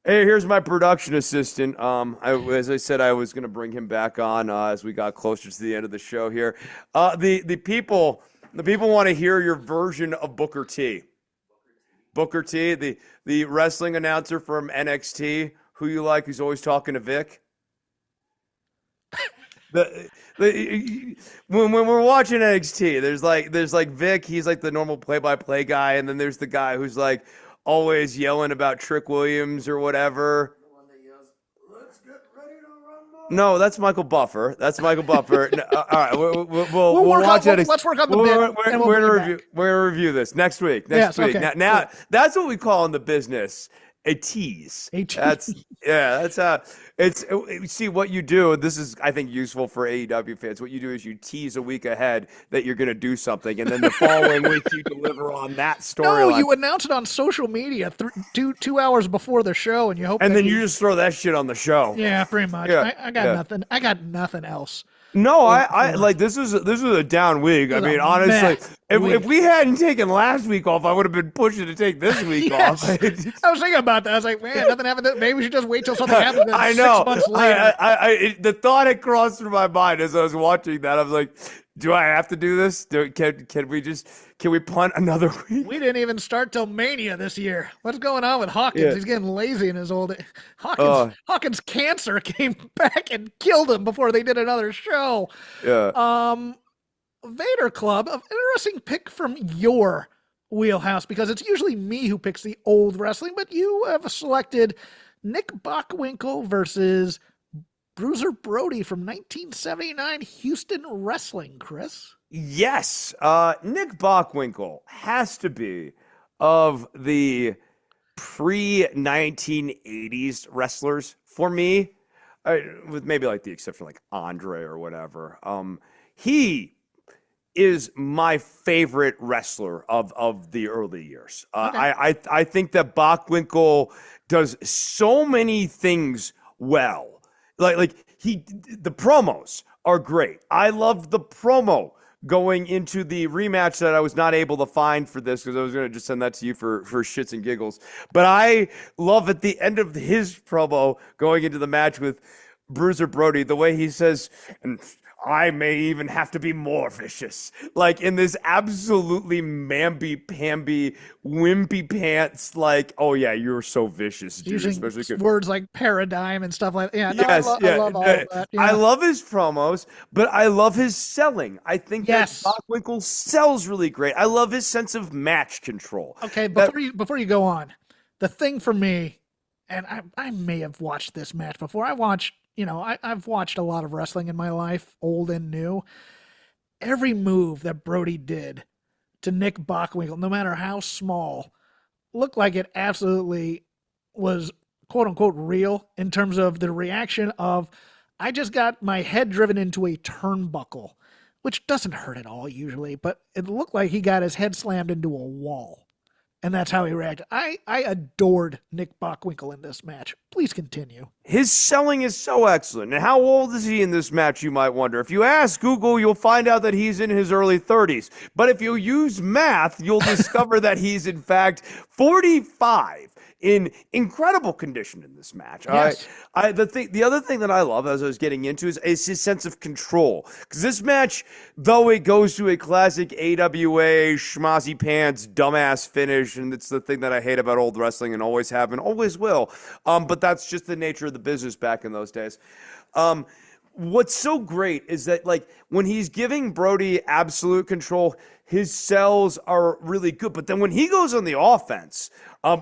Hey, here's my production assistant. As I said, I was going to bring him back on as we got closer to the end of the show here. The people want to hear your version of Booker T. Booker T, the wrestling announcer from NXT, who you like, who's always talking to Vic. When we're watching NXT, there's like Vic, he's like the normal play-by-play guy, and then there's the guy who's like always yelling about Trick Williams or whatever. No, that's Michael Buffer. That's Michael Buffer. No, all right, we'll watch it. Let's work on the We're, bit, we're, and we'll we're bring gonna it review. back. We're gonna review this next week. Yes, Next week. okay, Now cool. that's what we call in the business a tease. A tease. That's yeah. That's it's see what you do. This is I think useful for AEW fans. What you do is you tease a week ahead that you're gonna do something, and then the following week you deliver on that No, storyline. you announce it on social media 2 hours before the show, and you hope. And that then you just throw that shit on the show. Yeah, pretty much. Yeah, I got yeah. nothing. I got nothing else. No, I like this is a down week. I This is mean, a honestly, mess if week. we hadn't taken last week off, I would have been pushing to take this week Yes. off. I was thinking about that. I was like, man, nothing happened. Maybe we should just wait till something happens. I know. 6 months later. The thought had crossed through my mind as I was watching that. I was like, do I have to do this? Can we punt another week? We didn't even start till Mania this year. What's going on with Hawkins? Yeah. He's getting lazy in his old. Hawkins' cancer came back and killed him before they did another show. Yeah. Vader Club, an interesting pick from your wheelhouse because it's usually me who picks the old wrestling, but you have selected Nick Bockwinkel versus Bruiser Brody from 1979 Houston Wrestling, Chris. Yes. Nick Bockwinkel has to be of the pre-1980s wrestlers for me, with maybe like the exception of like Andre or whatever. He is my favorite wrestler of the early years. Okay. I think that Bockwinkel does so many things well. The promos are great. I love the promo going into the rematch that I was not able to find for this because I was going to just send that to you for shits and giggles. But I love at the end of his promo going into the match with Bruiser Brody, the way he says, and I may even have to be more vicious. Like in this absolutely mamby-pamby, wimpy pants, like, oh yeah, you're so vicious, dude. Using Especially words like paradigm and stuff like that. Yeah, no, yes, I love all of that. Yeah. I love his promos, but I love his selling. I think Yes. that Bockwinkel sells really great. I love his sense of match control. Okay, That- before you go on, the thing for me, and I may have watched this match before. I've watched a lot of wrestling in my life, old and new. Every move that Brody did to Nick Bockwinkel, no matter how small, looked like it absolutely was quote unquote real in terms of the reaction of, I just got my head driven into a turnbuckle, which doesn't hurt at all usually, but it looked like he got his head slammed into a wall. And that's how he reacted. I adored Nick Bockwinkel in this match. Please continue. His selling is so excellent. And how old is he in this match, you might wonder? If you ask Google, you'll find out that he's in his early 30s. But if you use math, you'll discover that he's in fact 45. in incredible condition in this match. Yes. The other thing that I love, as I was getting into, is his sense of control. Because this match, though it goes to a classic AWA schmozzy pants dumbass finish, and it's the thing that I hate about old wrestling and always have and always will. But that's just the nature of the business back in those days. What's so great is that, like, when he's giving Brody absolute control, his sells are really good. But then when he goes on the offense,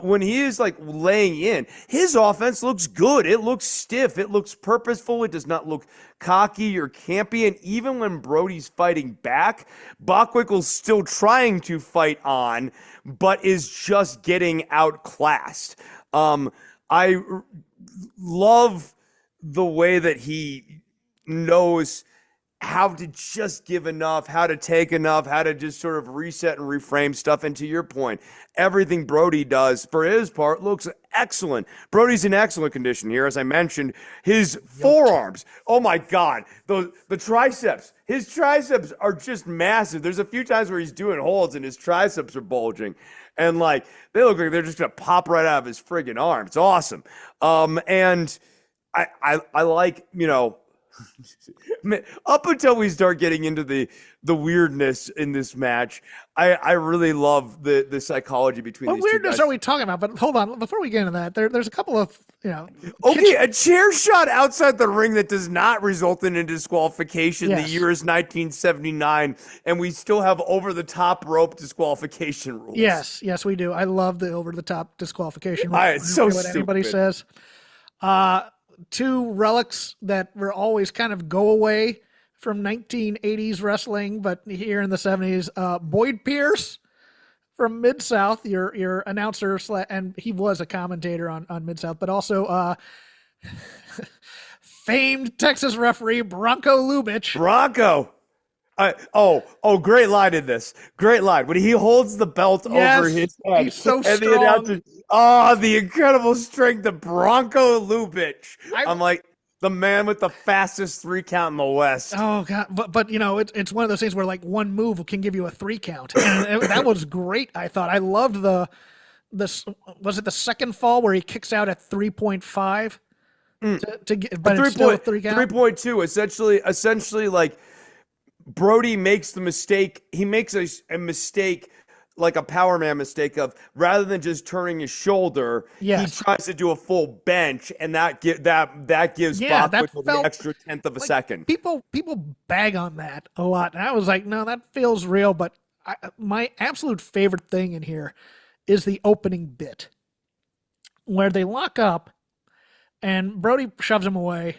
when he is like laying in, his offense looks good. It looks stiff. It looks purposeful. It does not look cocky or campy. And even when Brody's fighting back, Bockwinkel's still trying to fight on, but is just getting outclassed. I love the way that he knows how to just give enough, how to take enough, how to just sort of reset and reframe stuff. And to your point, everything Brody does for his part looks excellent. Brody's in excellent condition here. As I mentioned, his forearms, oh my God, the triceps, his triceps are just massive. There's a few times where he's doing holds and his triceps are bulging. And like, they look like they're just going to pop right out of his friggin' arm. It's awesome. And I like, you know, up until we start getting into the weirdness in this match, I really love the psychology between What these two weirdness guys. are we talking about? But hold on, before we get into that, there's a couple of, you know. Okay, a chair shot outside the ring that does not result in a disqualification. Yes. The year is 1979, and we still have over-the-top rope disqualification rules. Yes, we do. I love the over-the-top disqualification. It's so what anybody stupid. says. Two relics that were always kind of go away from 1980s wrestling, but here in the 70s, Boyd Pierce from Mid-South, your announcer, and he was a commentator on Mid-South, but also famed Texas referee Bronco Lubitsch. Bronco. Great line in this. Great line. When he holds the belt over his head. He's so and strong. the announcer, the incredible strength of Bronco Lubitsch. I'm like, the man with the fastest 3 count in the West. Oh God! But you know, it's one of those things where like one move can give you a 3 count, and that was great. I thought I loved was it the second fall where he kicks out at 3.5 to get, but it's still a 3 count. 3.2. Essentially, like Brody makes the mistake. He makes a mistake, like a power man mistake of, rather than just turning his shoulder, he tries to do a full bench, and that gives Bockwinkel the extra 1/10 of a second. People bag on that a lot, and I was like, no, that feels real. But my absolute favorite thing in here is the opening bit where they lock up, and Brody shoves him away,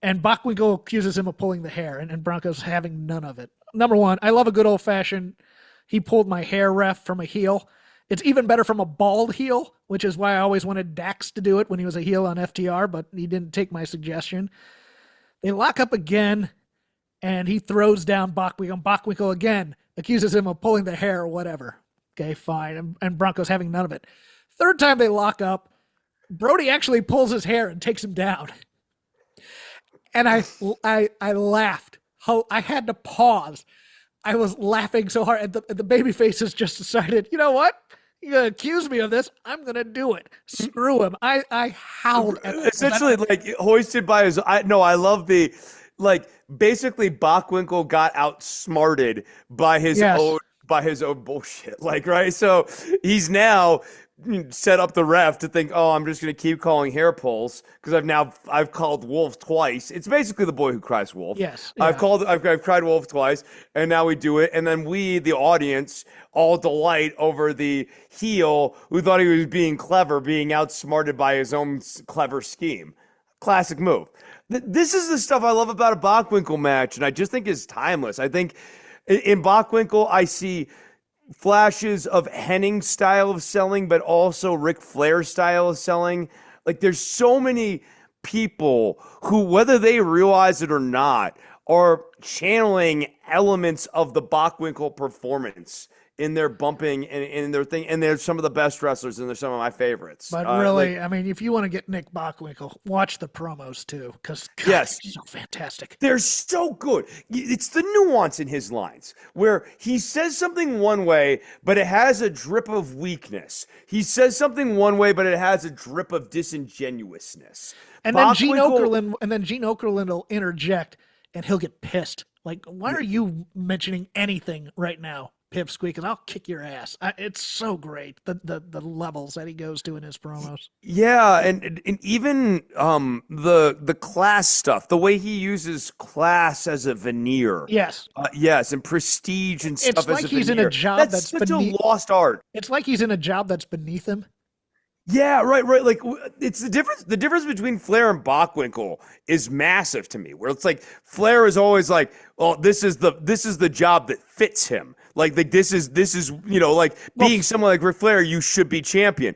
and Bockwinkel accuses him of pulling the hair, and Bronco's having none of it. Number one, I love a good old-fashioned, he pulled my hair ref from a heel. It's even better from a bald heel, which is why I always wanted Dax to do it when he was a heel on FTR, but he didn't take my suggestion. They lock up again, and he throws down Bockwinkel. Bockwinkel again accuses him of pulling the hair or whatever. Okay, fine. And Bronco's having none of it. Third time they lock up, Brody actually pulls his hair and takes him down. And I laughed. I had to pause. I was laughing so hard. And the baby faces just decided, you know what? You're going to accuse me of this. I'm going to do it. Screw him. I howled. Essentially, like, hoisted by his... I love the... Like, basically, Bockwinkel got outsmarted by his own bullshit. Like, right? So he's now set up the ref to think, oh, I'm just going to keep calling hair pulls because I've called wolf twice. It's basically the boy who cries wolf. Yes. Yeah. I've cried wolf twice, and now we do it. And then we, the audience, all delight over the heel who thought he was being clever, being outsmarted by his own clever scheme. Classic move. This is the stuff I love about a Bockwinkel match, and I just think is timeless. I think in Bockwinkel, I see flashes of Henning style of selling, but also Ric Flair style of selling. Like, there's so many people who, whether they realize it or not, are channeling elements of the Bockwinkel performance in their bumping and in their thing, and they're some of the best wrestlers, and they're some of my favorites. But really, I mean, if you want to get Nick Bockwinkel, watch the promos too, because yes, they're so fantastic. They're so good. It's the nuance in his lines where he says something one way, but it has a drip of weakness. He says something one way, but it has a drip of disingenuousness. And then Gene Okerlund will interject, and he'll get pissed. Like, why are you mentioning anything right now, Pipsqueak? And I'll kick your ass. It's so great, the levels that he goes to in his promos. Yeah, and even the class stuff, the way he uses class as a veneer. Yes. Yes, and prestige and stuff. It's like he's in a job that's such a lost art. It's like he's in a job that's beneath him. Yeah, right. Like it's the difference. The difference between Flair and Bockwinkel is massive to me. Where it's like Flair is always like, "Oh, this is the job that fits him." Like this is like being someone like Ric Flair, you should be champion.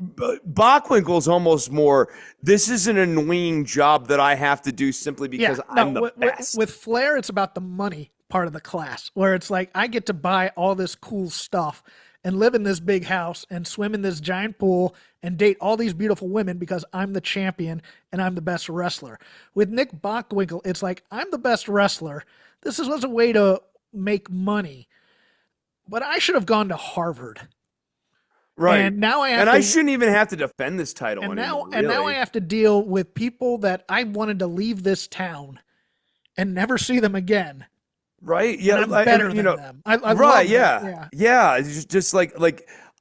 Bockwinkel's almost more, this is an annoying job that I have to do simply because I'm the best. With Flair, it's about the money part of the class, where it's like I get to buy all this cool stuff and live in this big house and swim in this giant pool and date all these beautiful women because I'm the champion and I'm the best wrestler. With Nick Bockwinkel, it's like, I'm the best wrestler. This was a way to make money, but I should have gone to Harvard. Right. And now I shouldn't even have to defend this title anymore. And now I have to deal with people that I wanted to leave this town and never see them again. Right? Yeah, and I'm better than them. I right? Love yeah, them. yeah. It's just like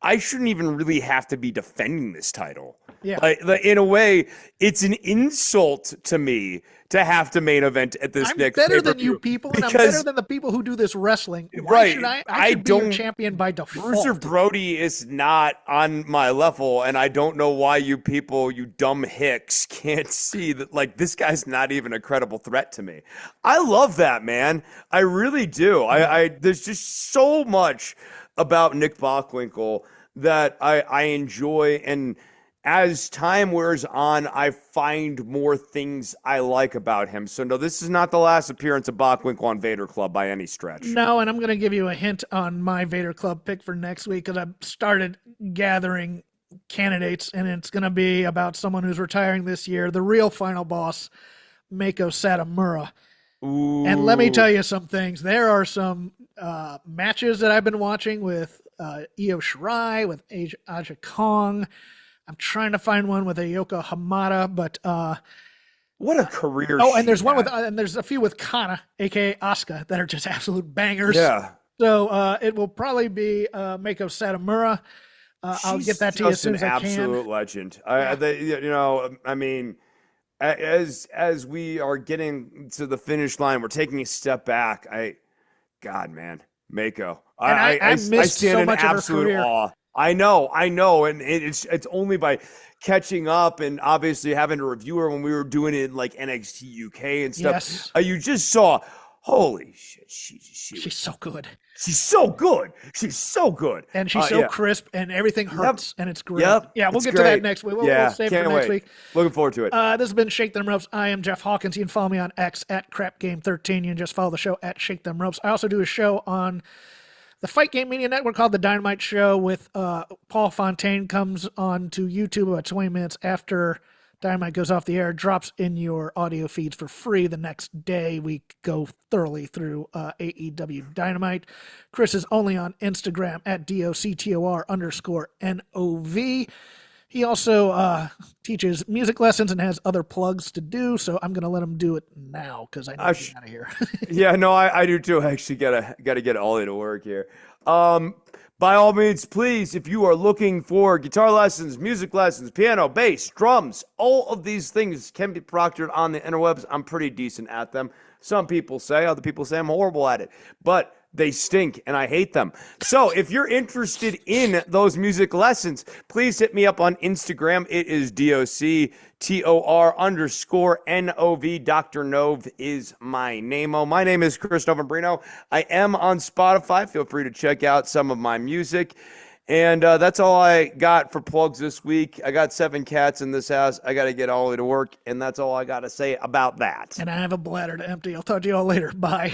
I shouldn't even really have to be defending this title. Yeah. Like in a way, it's an insult to me to have to main event at this next pay-per-view. I'm better than you people, and I'm better than the people who do this wrestling. Why should I should be your champion by default. Bruiser Brody is not on my level, and I don't know why you people, you dumb hicks, can't see that, like, this guy's not even a credible threat to me. I love that, man. I really do. There's just so much about Nick Bockwinkel that I enjoy, and as time wears on, I find more things I like about him. So, no, this is not the last appearance of Bockwinkel on Vader Club by any stretch. No, and I'm going to give you a hint on my Vader Club pick for next week because I've started gathering candidates, and it's going to be about someone who's retiring this year, the real final boss, Mako Satomura. Ooh. And let me tell you some things. There are some matches that I've been watching with Io Shirai, with Aja Kong. I'm trying to find one with Ayoko Hamada, but what a career! And there's one with and there's a few with Kana, aka Asuka, that are just absolute bangers. Yeah. So it will probably be Mako Satomura. I'll get that to you as soon as I can. Absolute legend. I mean, as we are getting to the finish line, we're taking a step back. God, man, Mako. I stand so in absolute awe. I know, and it's only by catching up and obviously having to review her when we were doing it in like NXT UK and stuff. Yes. You just saw, holy shit, she's so good. She's so good. She's so good. And she's so crisp, and everything hurts, and it's great. Yep. Yeah, we'll get to that next week. We'll save it for next week. Looking forward to it. This has been Shake Them Ropes. I am Jeff Hawkins. You can follow me on X at CrapGame13. You can just follow the show at Shake Them Ropes. I also do a show on the Fight Game Media Network called The Dynamite Show with Paul Fontaine. Comes on to YouTube about 20 minutes after Dynamite goes off the air, drops in your audio feeds for free the next day. We go thoroughly through AEW Dynamite. Chris is only on Instagram at DOCTOR_NOV. He also teaches music lessons and has other plugs to do, so I'm going to let him do it now because I need to get out of here. Yeah, no, I do too. I actually gotta get Ollie to work here. By all means, please, if you are looking for guitar lessons, music lessons, piano, bass, drums, all of these things can be proctored on the interwebs. I'm pretty decent at them. Some people say, other people say I'm horrible at it, but they stink and I hate them. So if you're interested in those music lessons, please hit me up on Instagram. It is DOCTOR_NOV. Dr. Nove is my name-o. My name is Chris Novembrino. I am on Spotify. Feel free to check out some of my music. And that's all I got for plugs this week. I got 7 cats in this house. I got to get Ollie to work, and that's all I got to say about that. And I have a bladder to empty. I'll talk to you all later. Bye.